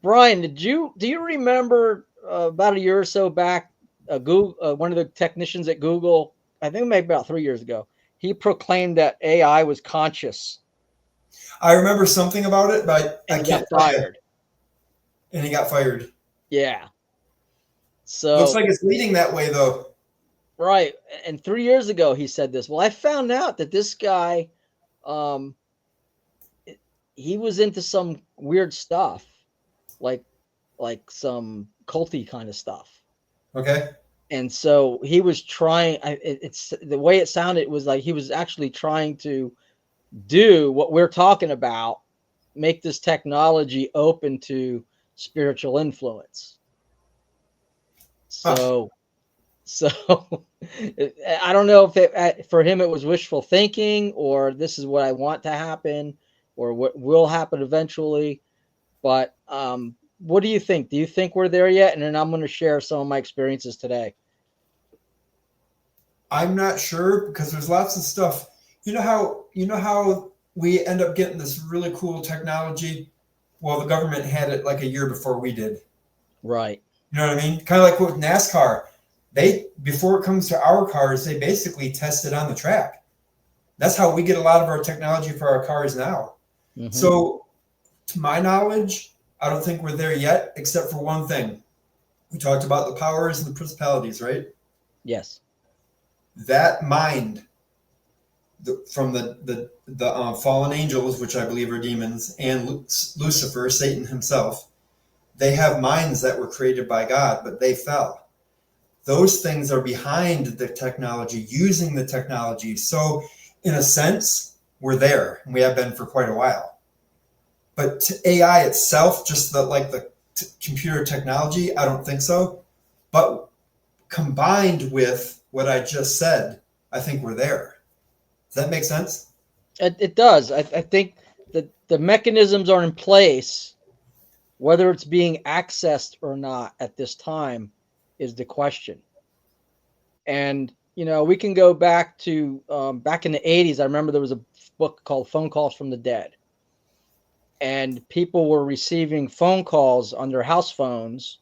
Brian, do you remember about a year or so back, Google, one of the technicians at Google, I think maybe about 3 years ago, he proclaimed that AI was conscious. I remember something about it, but I And he can't got tell you. fired. And he got fired. Yeah. So Looks like it's leading that way, though. right, and 3 years ago he said this. Well, I found out that this guy, um, he was into some weird stuff, like some culty kind of stuff. Okay. And so he was trying. It's the way it sounded. It was like he was actually trying to do what we're talking about, make this technology open to spiritual influence. So, so I don't know if for him it was wishful thinking, or this is what I want to happen, or what will happen eventually. But what do you think? Do you think we're there yet? And then I'm going to share some of my experiences today. I'm not sure because there's lots of stuff. You know how we end up getting this really cool technology. Well, the government had it like a year before we did. Right. You know what I mean? Kind of like with NASCAR. They, before it comes to our cars, they basically test it on the track. That's how we get a lot of our technology for our cars now. Mm-hmm. So, to my knowledge, I don't think we're there yet, except for one thing. We talked about the powers and the principalities, right? Yes. That mind from the fallen angels, which I believe are demons, and Lucifer, Satan himself, they have minds that were created by God, but they fell. Those things are behind the technology, using the technology. So, in a sense, we're there, and we have been for quite a while. But to AI itself, just the computer technology, I don't think so. But combined with what I just said, I think we're there. Does that make sense? It does. I think that the mechanisms are in place. Whether it's being accessed or not at this time is the question. And we can go back to back in the 80s. I remember there was a book called Phone Calls from the Dead. And people were receiving phone calls on their house phones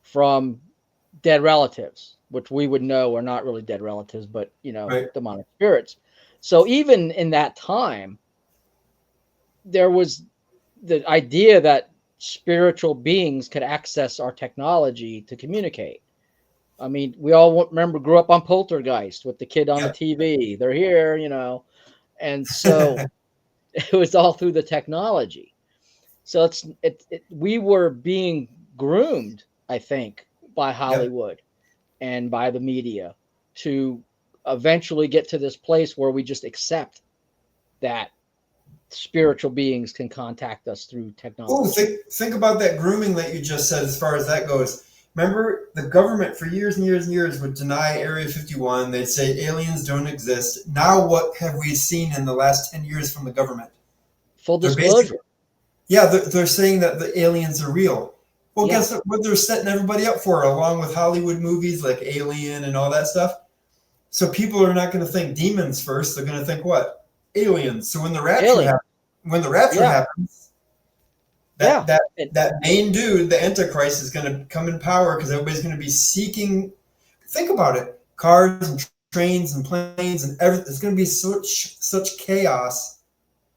from dead relatives, which we would know are not really dead relatives, but, Right. demonic spirits. So even in that time, there was the idea that spiritual beings could access our technology to communicate. I mean, we all grew up on Poltergeist with the kid on the TV. They're here, and so it was all through the technology. So we were being groomed, I think, by Hollywood and by the media to eventually get to this place where we just accept that spiritual beings can contact us through technology. Oh, think about that grooming that you just said as far as that goes. Remember, the government for years and years and years would deny Area 51. They'd say aliens don't exist. Now what have we seen in the last 10 years from the government? Full disclosure. They're saying that the aliens are real. Well, guess what they're setting everybody up for, along with Hollywood movies like Alien and all that stuff? So people are not going to think demons first. They're going to think what? Aliens. So when the rapture happens, that main dude, the Antichrist, is going to come in power because everybody's going to be seeking. Think about it: cars and trains and planes and everything. It's going to be such chaos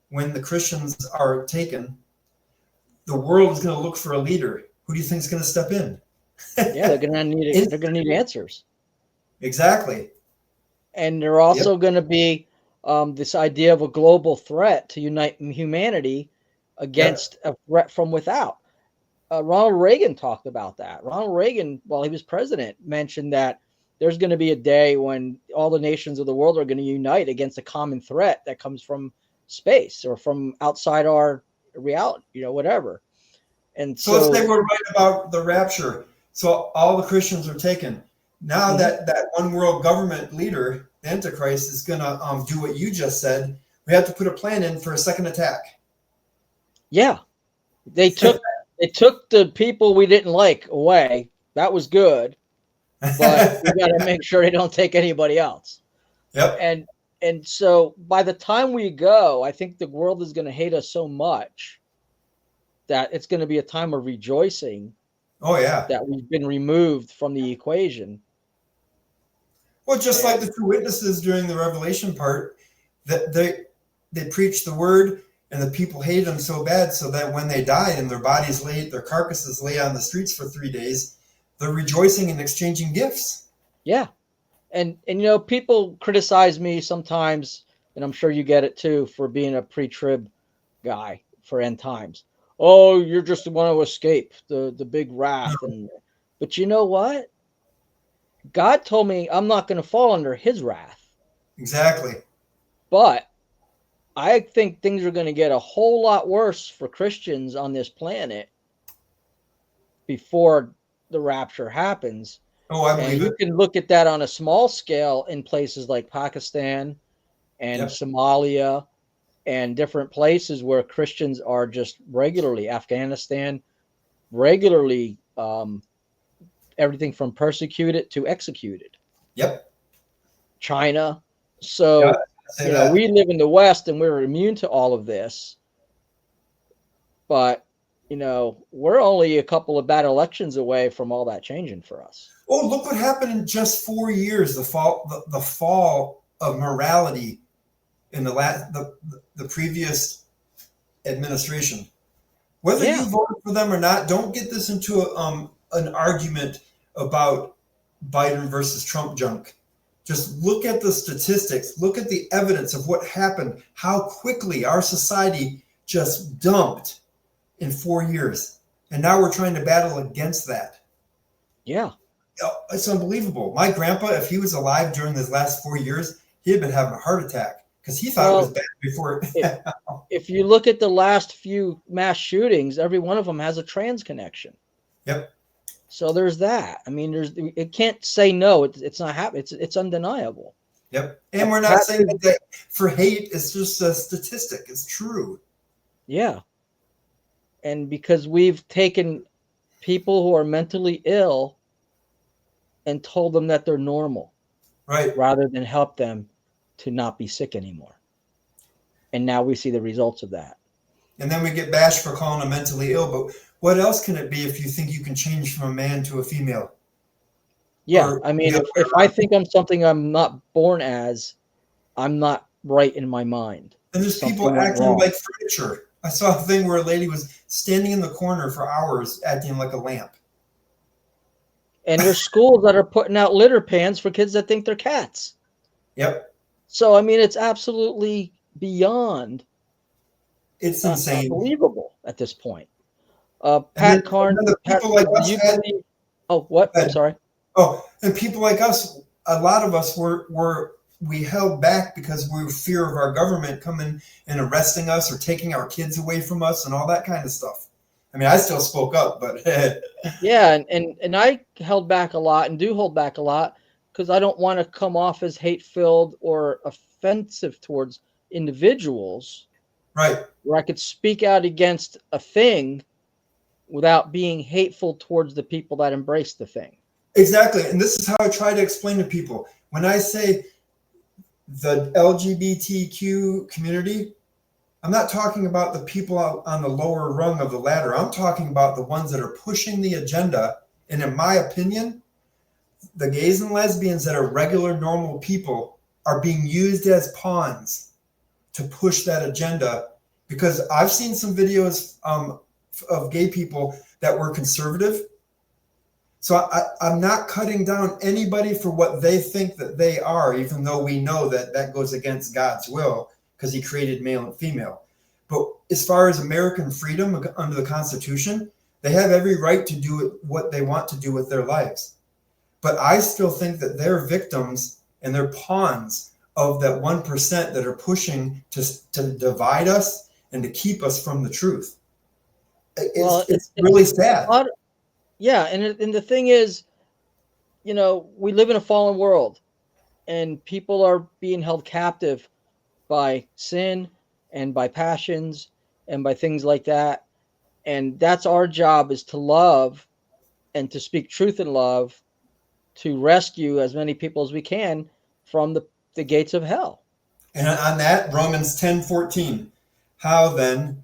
when the Christians are taken. The world is going to look for a leader. Who do you think is going to step in? They're going to need They're going to need answers. Exactly. And they're also going to be this idea of a global threat to unite humanity against a threat from without. Ronald Reagan talked about that. Ronald Reagan, while he was president, mentioned that there's going to be a day when all the nations of the world are going to unite against a common threat that comes from space or from outside our reality, whatever. And So let's say so, we're right about the rapture. So all the Christians are taken. Now that one world government leader, the Antichrist, is going to do what you just said. We have to put a plan in for a second attack. yeah, they took the people we didn't like away. That was good, but we got to make sure they don't take anybody else. Yep. And so by the time we go, I think the world is going to hate us so much that it's going to be a time of rejoicing. Oh yeah. That we've been removed from the equation. Well, just like the two witnesses during the Revelation part, that they preached the word, and the people hated them so bad, so that when they died and their bodies their carcasses lay on the streets for 3 days, they're rejoicing and exchanging gifts. Yeah, and people criticize me sometimes, and I'm sure you get it too, for being a pre-trib guy for end times. Oh, you're just want to escape the big wrath, but you know what? God told me I'm not going to fall under his wrath. Exactly. But I think things are going to get a whole lot worse for Christians on this planet before the rapture happens. Oh, I believe it. You can look at that on a small scale in places like Pakistan and Somalia and different places where Christians are just regularly, Afghanistan, regularly everything from persecuted to executed. Yep. China. So, we live in the West and we're immune to all of this. But, we're only a couple of bad elections away from all that changing for us. Oh, look what happened in just 4 years, the fall of morality in the previous administration. Whether you voted for them or not, don't get this into an argument about Biden versus Trump junk. Just look at the statistics, look at the evidence of what happened, how quickly our society just dumped in 4 years. And now we're trying to battle against that. Yeah. It's unbelievable. My grandpa, if he was alive during this last 4 years, he had been having a heart attack because he thought it was bad before. If you look at the last few mass shootings, every one of them has a trans connection. Yep. So there's that. I mean, it can't say no. It's not happening. It's undeniable. Yep. And we're not saying that for hate. It's just a statistic. It's true. Yeah. And because we've taken people who are mentally ill and told them that they're normal, right, rather than help them to not be sick anymore. And now we see the results of that. And then we get bashed for calling them mentally ill. But what else can it be if you think you can change from a man to a female? Yeah, I mean, if I think I'm something I'm not born as, I'm not right in my mind. And there's people acting like furniture. I saw a thing where a lady was standing in the corner for hours acting like a lamp. And there's schools that are putting out litter pans for kids that think they're cats. Yep. So, I mean, it's absolutely beyond. It's insane. Unbelievable at this point. Pat Carman. Oh, what? I'm sorry. Oh, and people like us, a lot of us we held back because we were fear of our government coming and arresting us or taking our kids away from us and all that kind of stuff. I mean, I still spoke up, but yeah, and I held back a lot and do hold back a lot because I don't want to come off as hate-filled or offensive towards individuals. Right. Where I could speak out against a thing without being hateful towards the people that embrace the thing. Exactly. And this is how I try to explain to people. When I say the LGBTQ community, I'm not talking about the people on the lower rung of the ladder. I'm talking about the ones that are pushing the agenda. And in my opinion, the gays and lesbians that are regular, normal people are being used as pawns to push that agenda. Because I've seen some videos of gay people that were conservative. So I'm not cutting down anybody for what they think that they are, even though we know that that goes against God's will because he created male and female. But as far as American freedom under the Constitution, they have every right to do what they want to do with their lives. But I still think that they're victims and they're pawns of that 1% that are pushing to divide us and to keep us from the truth. Well, It's really a sad. lot. Yeah, and the thing is, we live in a fallen world, and people are being held captive by sin and by passions and by things like that. And that's our job, is to love and to speak truth in love, to rescue as many people as we can from the gates of hell. And on that, Romans 10:14. How then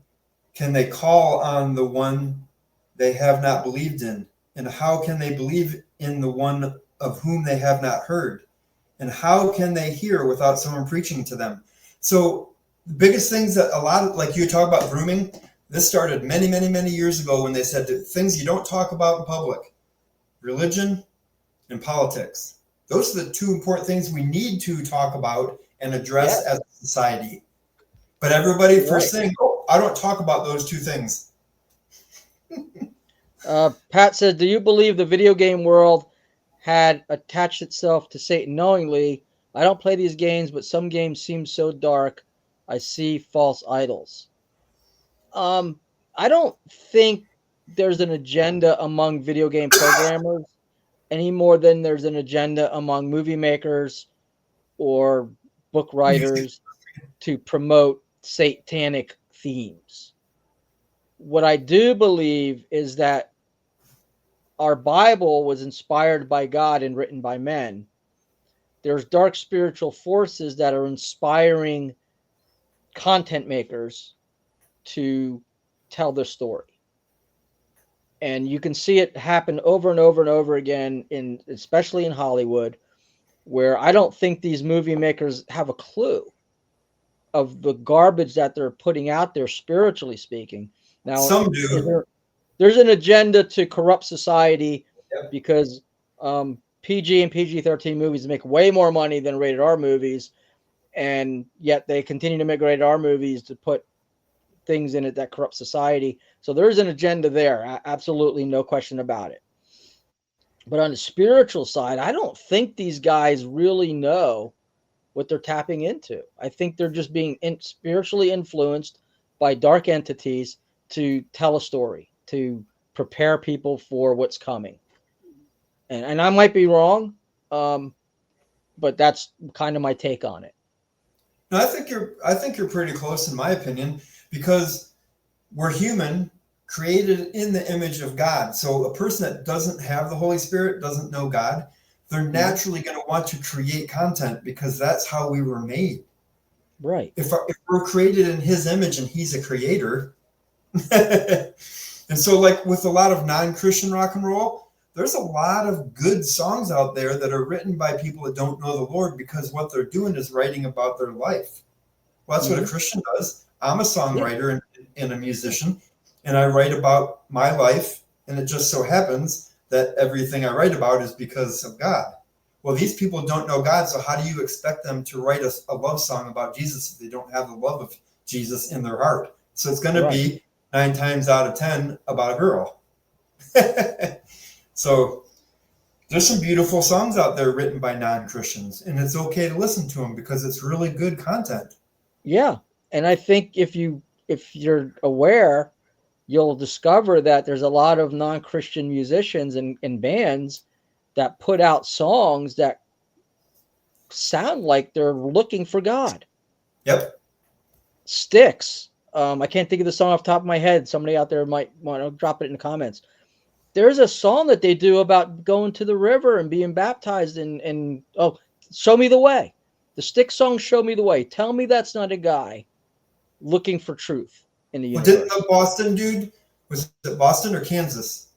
can they call on the one they have not believed in? And how can they believe in the one of whom they have not heard? And how can they hear without someone preaching to them? So the biggest things that a lot of, like you talk about grooming, this started many, many, many years ago when they said things you don't talk about in public: religion and politics. Those are the two important things we need to talk about and address as a society. But everybody first thing, oh, I don't talk about those two things. Pat said, do you believe the video game world had attached itself to Satan knowingly? I don't play these games, but some games seem so dark. I see false idols. I don't think there's an agenda among video game programmers any more than there's an agenda among movie makers or book writers to promote satanic themes. What I do believe is that our Bible was inspired by God and written by men. There's dark spiritual forces that are inspiring content makers to tell their story. And you can see it happen over and over and over again, especially in Hollywood, where I don't think these movie makers have a clue of the garbage that they're putting out there, spiritually speaking. Now, some do. There's an agenda to corrupt society, because PG and PG-13 movies make way more money than rated R movies, and yet they continue to make rated R movies to put things in it that corrupt society. So there's an agenda there, absolutely no question about it. But on the spiritual side, I don't think these guys really know what they're tapping into. I think they're just being spiritually influenced by dark entities to tell a story, to prepare people for what's coming. And I might be wrong, but that's kind of my take on it. No, I think you're pretty close in my opinion, because we're human, created in the image of God. So a person that doesn't have the Holy Spirit, doesn't know God, they're naturally going to want to create content because that's how we were made. Right. If we're created in his image and he's a creator. And so like with a lot of non-Christian rock and roll, there's a lot of good songs out there that are written by people that don't know the Lord, because what they're doing is writing about their life. Well, that's what a Christian does. I'm a songwriter and a musician, and I write about my life, and it just so happens that everything I write about is because of God. Well, these people don't know God, so how do you expect them to write a love song about Jesus if they don't have the love of Jesus in their heart? So it's going to be 9 times out of 10 about a girl. So there's some beautiful songs out there written by non-Christians, and it's okay to listen to them because it's really good content. Yeah. And I think if you're aware, you'll discover that there's a lot of non-Christian musicians and bands that put out songs that sound like they're looking for God. Yep. Styx. I can't think of the song off the top of my head. Somebody out there might want to drop it in the comments. There's a song that they do about going to the river and being baptized and show me the way. The Styx song, Show Me the Way. Tell me that's not a guy looking for truth in the universe. Didn't the Boston dude, was it Boston or Kansas?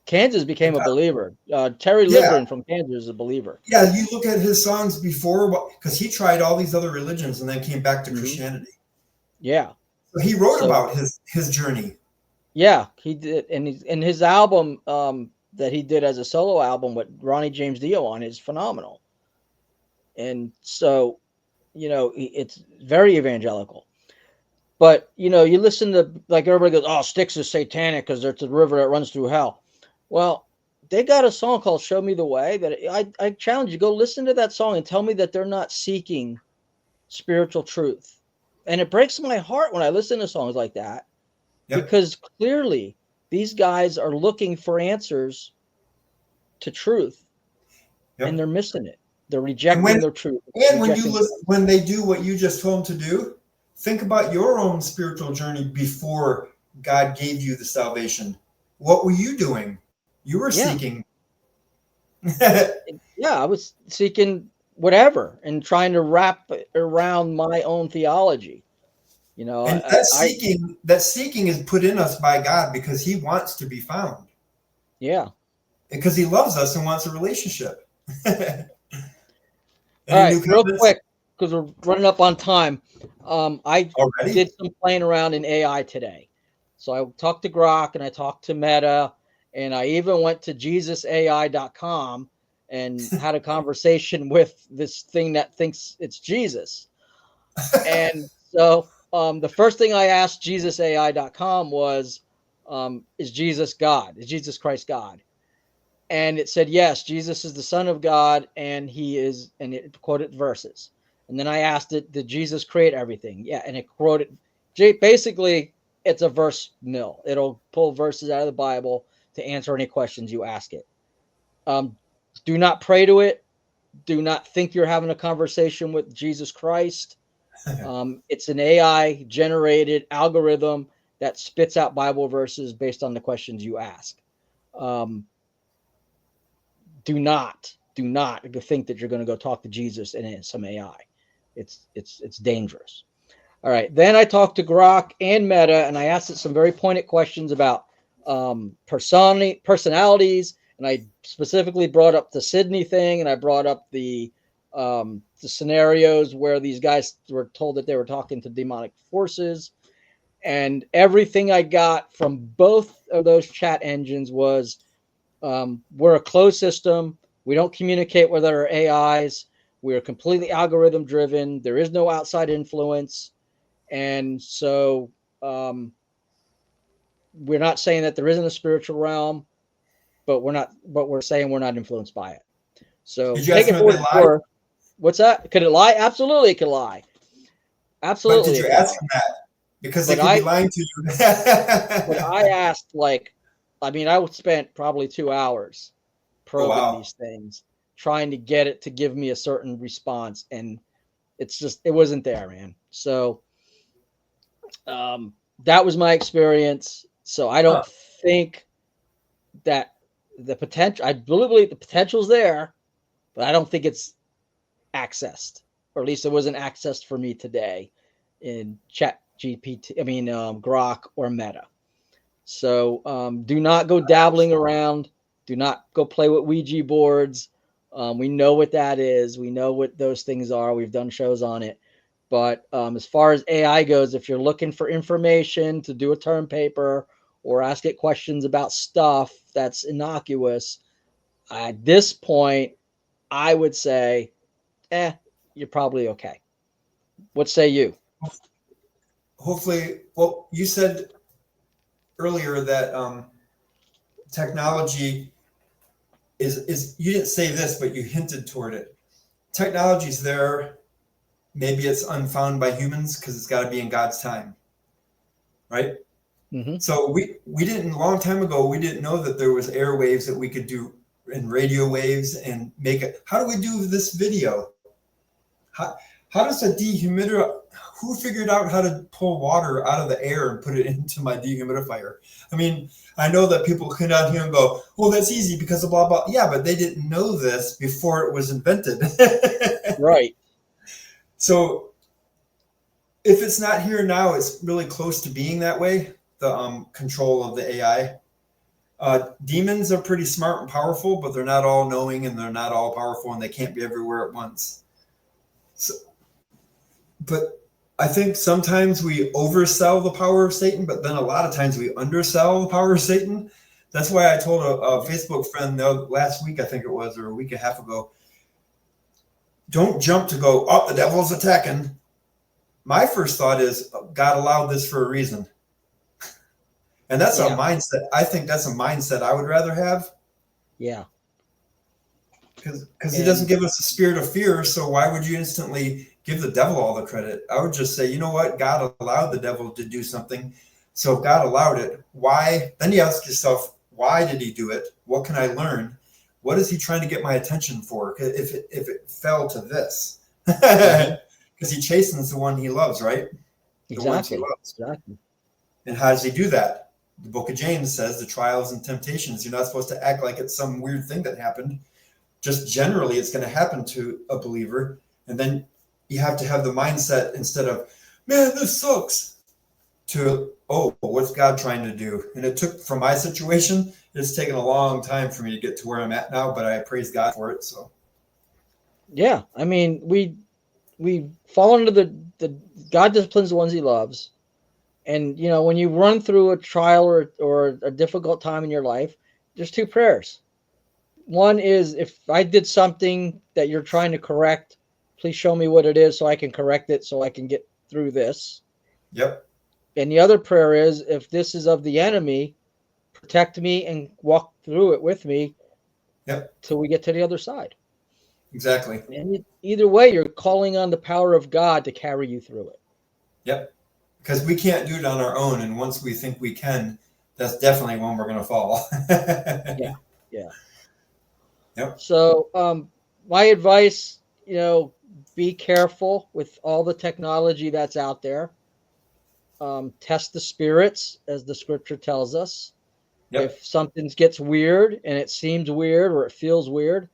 Kansas became a believer. Terry Libran from Kansas is a believer. Yeah, you look at his songs before, because he tried all these other religions and then came back to Christianity. Yeah. So he wrote about his journey. Yeah, he did. And his album that he did as a solo album with Ronnie James Dio on is phenomenal. And so, it's very evangelical. But, you listen to, like, everybody goes, oh, Styx is satanic because there's a river that runs through hell. Well, they got a song called "Show Me the Way" that I challenge you, go listen to that song and tell me that they're not seeking spiritual truth. And it breaks my heart when I listen to songs like that, Yep. because clearly these guys are looking for answers to truth, Yep. and they're missing it. They're And rejecting their truth. when you listen, when they do what you just told them to do, think about your own spiritual journey before God gave you the salvation. What were you doing? You were seeking. Yeah, I was seeking whatever and trying to wrap it around my own theology. You know, And that seeking is put in us by God because He wants to be found. Yeah. Because He loves us and wants a relationship. All right, real quick, because we're running up on time. I did some playing around in AI today. So I talked to Grok and I talked to Meta, and I even went to JesusAI.com and had a conversation with this thing that thinks it's Jesus. And so the first thing I asked JesusAI.com was, is Jesus God? Is Jesus Christ God? And it said, yes, Jesus is the Son of God, and He is, and it quoted verses. And then I asked it, did Jesus create everything? Yeah, and it quoted, basically, it's a verse mill. It'll pull verses out of the Bible to answer any questions you ask it. Do not pray to it. Do not think you're having a conversation with Jesus Christ. It's an AI-generated algorithm that spits out Bible verses based on the questions you ask. Do not think that you're going to go talk to Jesus and some AI. It's dangerous. All right. Then I talked to Grok and Meta, and I asked it some very pointed questions about personalities, and I specifically brought up the Sydney thing, and I brought up the scenarios where these guys were told that they were talking to demonic forces, and everything I got from both of those chat engines was, we're a closed system. We don't communicate with our AIs. We are completely algorithm driven. There is no outside influence. And so we're not saying that there isn't a spiritual realm, but we're saying we're not influenced by it. So take it for what it's worth. What's that? Could it lie? Absolutely, it could lie. Absolutely. But did you ask him that? Because they could be lying to you. But I asked, I spent probably 2 hours probing these things, trying to get it to give me a certain response, and it wasn't there, man. So that was my experience. So I don't think that the potential, I believe the potential's there, but I don't think it's accessed, or at least it wasn't accessed for me today in Grok or Meta. So do not go dabbling around. Do not go play with Ouija boards. We know what that is. We know what those things are. We've done shows on it. But as far as AI goes, if you're looking for information to do a term paper or ask it questions about stuff that's innocuous, at this point, I would say, you're probably okay. What say you? Hopefully, well, you said earlier that technology is you didn't say this, but you hinted toward it. Technology's there. Maybe it's unfound by humans because it's got to be in God's time, right? Mm-hmm. So we didn't, a long time ago, we didn't know that there was airwaves that we could do and radio waves and make it. How do we do this video? How does a dehumidifier, who figured out how to pull water out of the air and put it into my dehumidifier? I mean, I know that people come down here and go, oh, that's easy because of blah, blah. Yeah, but they didn't know this before it was invented. Right. So if it's not here now, it's really close to being that way, the control of the AI. Demons are pretty smart and powerful, but they're not all knowing and they're not all powerful and they can't be everywhere at once. So, but I think sometimes we oversell the power of Satan, but then a lot of times we undersell the power of Satan. That's why I told a Facebook friend last week, I think it was, or a week and a half ago, don't jump to go, oh, the devil's attacking. My first thought is God allowed this for a reason. And that's a mindset. I think that's a mindset I would rather have. Yeah. Because he doesn't give us a spirit of fear. Because he doesn't give us a spirit of fear. So why would you instantly give the devil all the credit? I would just say, you know what? God allowed the devil to do something. So if God allowed it, why? Then you ask yourself, why did he do it? What can I learn? What is he trying to get my attention for? If it fell to this, because he chastens the one he loves, right? The ones he Exactly. loves. Exactly. And how does he do that? The book of James says the trials and temptations. You're not supposed to act like it's some weird thing that happened. Just generally, it's going to happen to a believer. And then you have to have the mindset, instead of, man, this sucks, to, oh, what's God trying to do? And it took, from my situation, it's taken a long time for me to get to where I'm at now, but I praise God for it. So Yeah. I mean, we fall into the God disciplines the ones he loves. And when you run through a trial or a difficult time in your life, there's two prayers. One is, if I did something that you're trying to correct, please show me what it is so I can correct it, so I can get through this. Yep. And the other prayer is, if this is of the enemy, protect me and walk through it with me. Yep. Till we get to the other side. Exactly. And either way, you're calling on the power of God to carry you through it. Yep. Because we can't do it on our own. And once we think we can, that's definitely when we're going to fall. Yeah. Yeah. Yep. So my advice, be careful with all the technology that's out there. Test the spirits, as the scripture tells us. Yep. If something gets weird and it seems weird or it feels weird,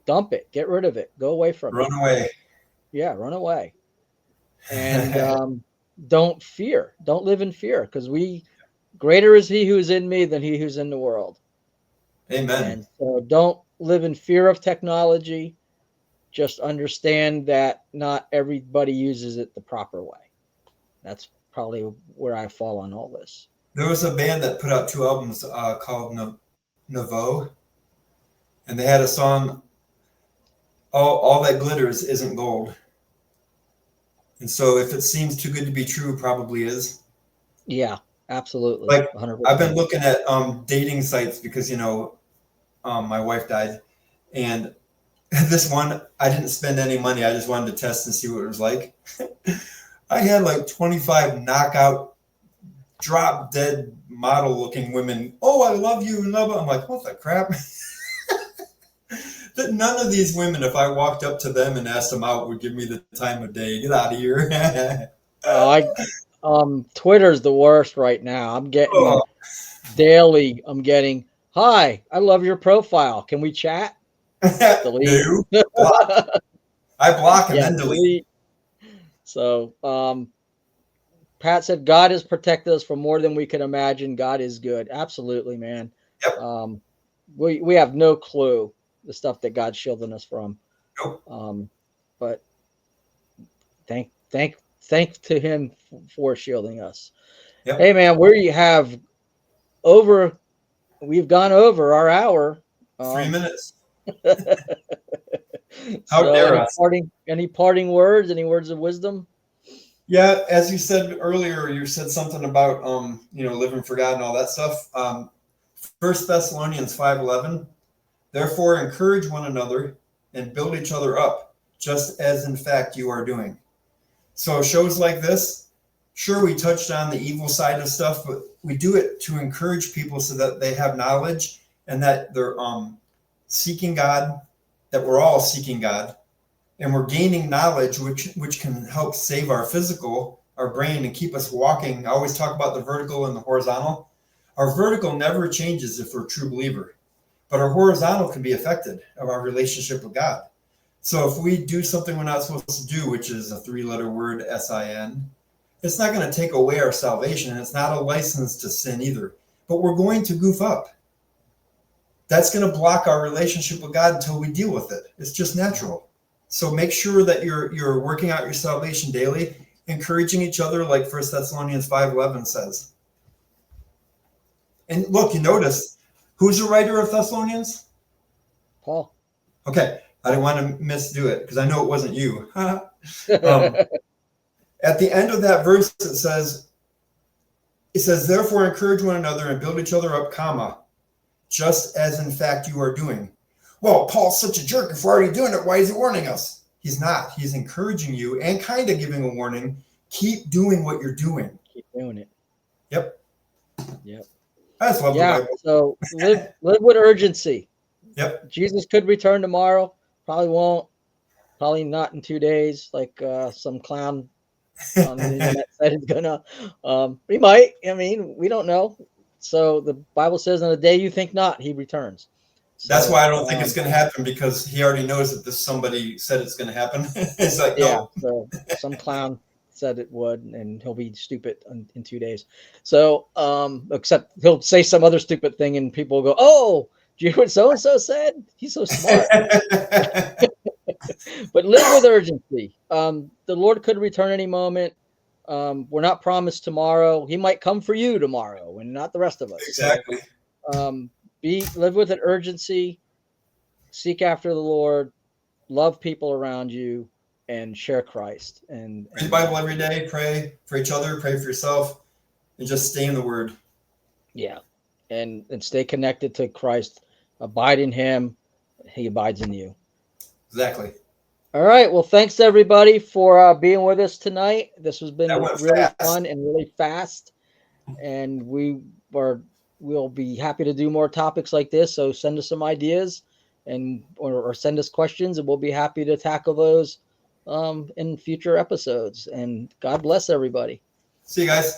dump it, get rid of it, go away from it. Run away. Yeah, run away. And don't live in fear, because greater is he who is in me than he who's in the world. Amen. And so don't live in fear of technology. Just understand that not everybody uses it the proper way. That's probably where I fall on all this. There was a band that put out 2 albums called Nouveau, and they had a song, all that glitters isn't gold. And so if it seems too good to be true, probably is. Yeah, absolutely. Like 100%. I've been looking at dating sites because my wife died, and this one, I didn't spend any money. I just wanted to test and see what it was like. I had like 25 knockout, drop dead model looking women. Oh, I love you and love it. I'm like, what the crap? That none of these women, if I walked up to them and asked them out, would give me the time of day. Get out of here. Twitter's the worst right now. I'm getting daily. Hi, I love your profile. Can we chat? Delete. No. Block. I block and then delete. So, Pat said, God has protected us from more than we can imagine. God is good. Absolutely, man. Yep. We have no clue the stuff that God's shielding us from. Nope. But thank to him for shielding us. Yep. Hey, man, we've gone over our hour. 3 minutes. How dare us? Any parting words? Any words of wisdom? Yeah, as you said earlier, you said something about living for God and all that stuff. 1 Thessalonians 5:11. Therefore, encourage one another and build each other up, just as in fact you are doing. So shows like this, sure, we touched on the evil side of stuff, but we do it to encourage people so that they have knowledge and that they're seeking God, that we're all seeking God, and we're gaining knowledge, which can help save our brain, and keep us walking. I always talk about the vertical and the horizontal. Our vertical never changes if we're a true believer, but our horizontal can be affected of our relationship with God. So if we do something we're not supposed to do, which is a 3-letter word, sin, it's not going to take away our salvation, and it's not a license to sin either. But we're going to goof up. That's going to block our relationship with God until we deal with it. It's just natural. So make sure that you're working out your salvation daily, encouraging each other, like 1 Thessalonians 5:11 says. And look, you notice, who's the writer of Thessalonians? Paul. Okay, I didn't want to misdo it because I know it wasn't you. At the end of that verse, it says, therefore encourage one another and build each other up, just as in fact you are doing. Well, Paul's such a jerk. If we're already doing it, why is he warning us? He's not. He's encouraging you and kind of giving a warning. Keep doing what you're doing. Keep doing it. Yep. Yep. I just love the Bible. So live with urgency. Yep. Jesus could return tomorrow. Probably won't. Probably not in 2 days, like some clown on the internet said he's gonna. He might. I mean, we don't know. So the Bible says, "On the day you think not, he returns." So, that's why I don't think it's going to happen, because he already knows that somebody said it's going to happen. It's like, no. So some clown said it would, and he'll be stupid in 2 days. So, except he'll say some other stupid thing, and people will go, "Oh, do you hear what so and so said? He's so smart." But live with urgency. The Lord could return any moment. We're not promised tomorrow. He might come for you tomorrow, and not the rest of us. Exactly. So, live with an urgency. Seek after the Lord. Love people around you, and share Christ. And read the Bible every day. Pray for each other. Pray for yourself, and just stay in the Word. Yeah, and stay connected to Christ. Abide in Him. He abides in you. Exactly. All right. Well, thanks everybody for being with us tonight. This has been really fun and really fast, and we'll be happy to do more topics like this. So send us some ideas, or send us questions, and we'll be happy to tackle those in future episodes. And God bless everybody. See you guys.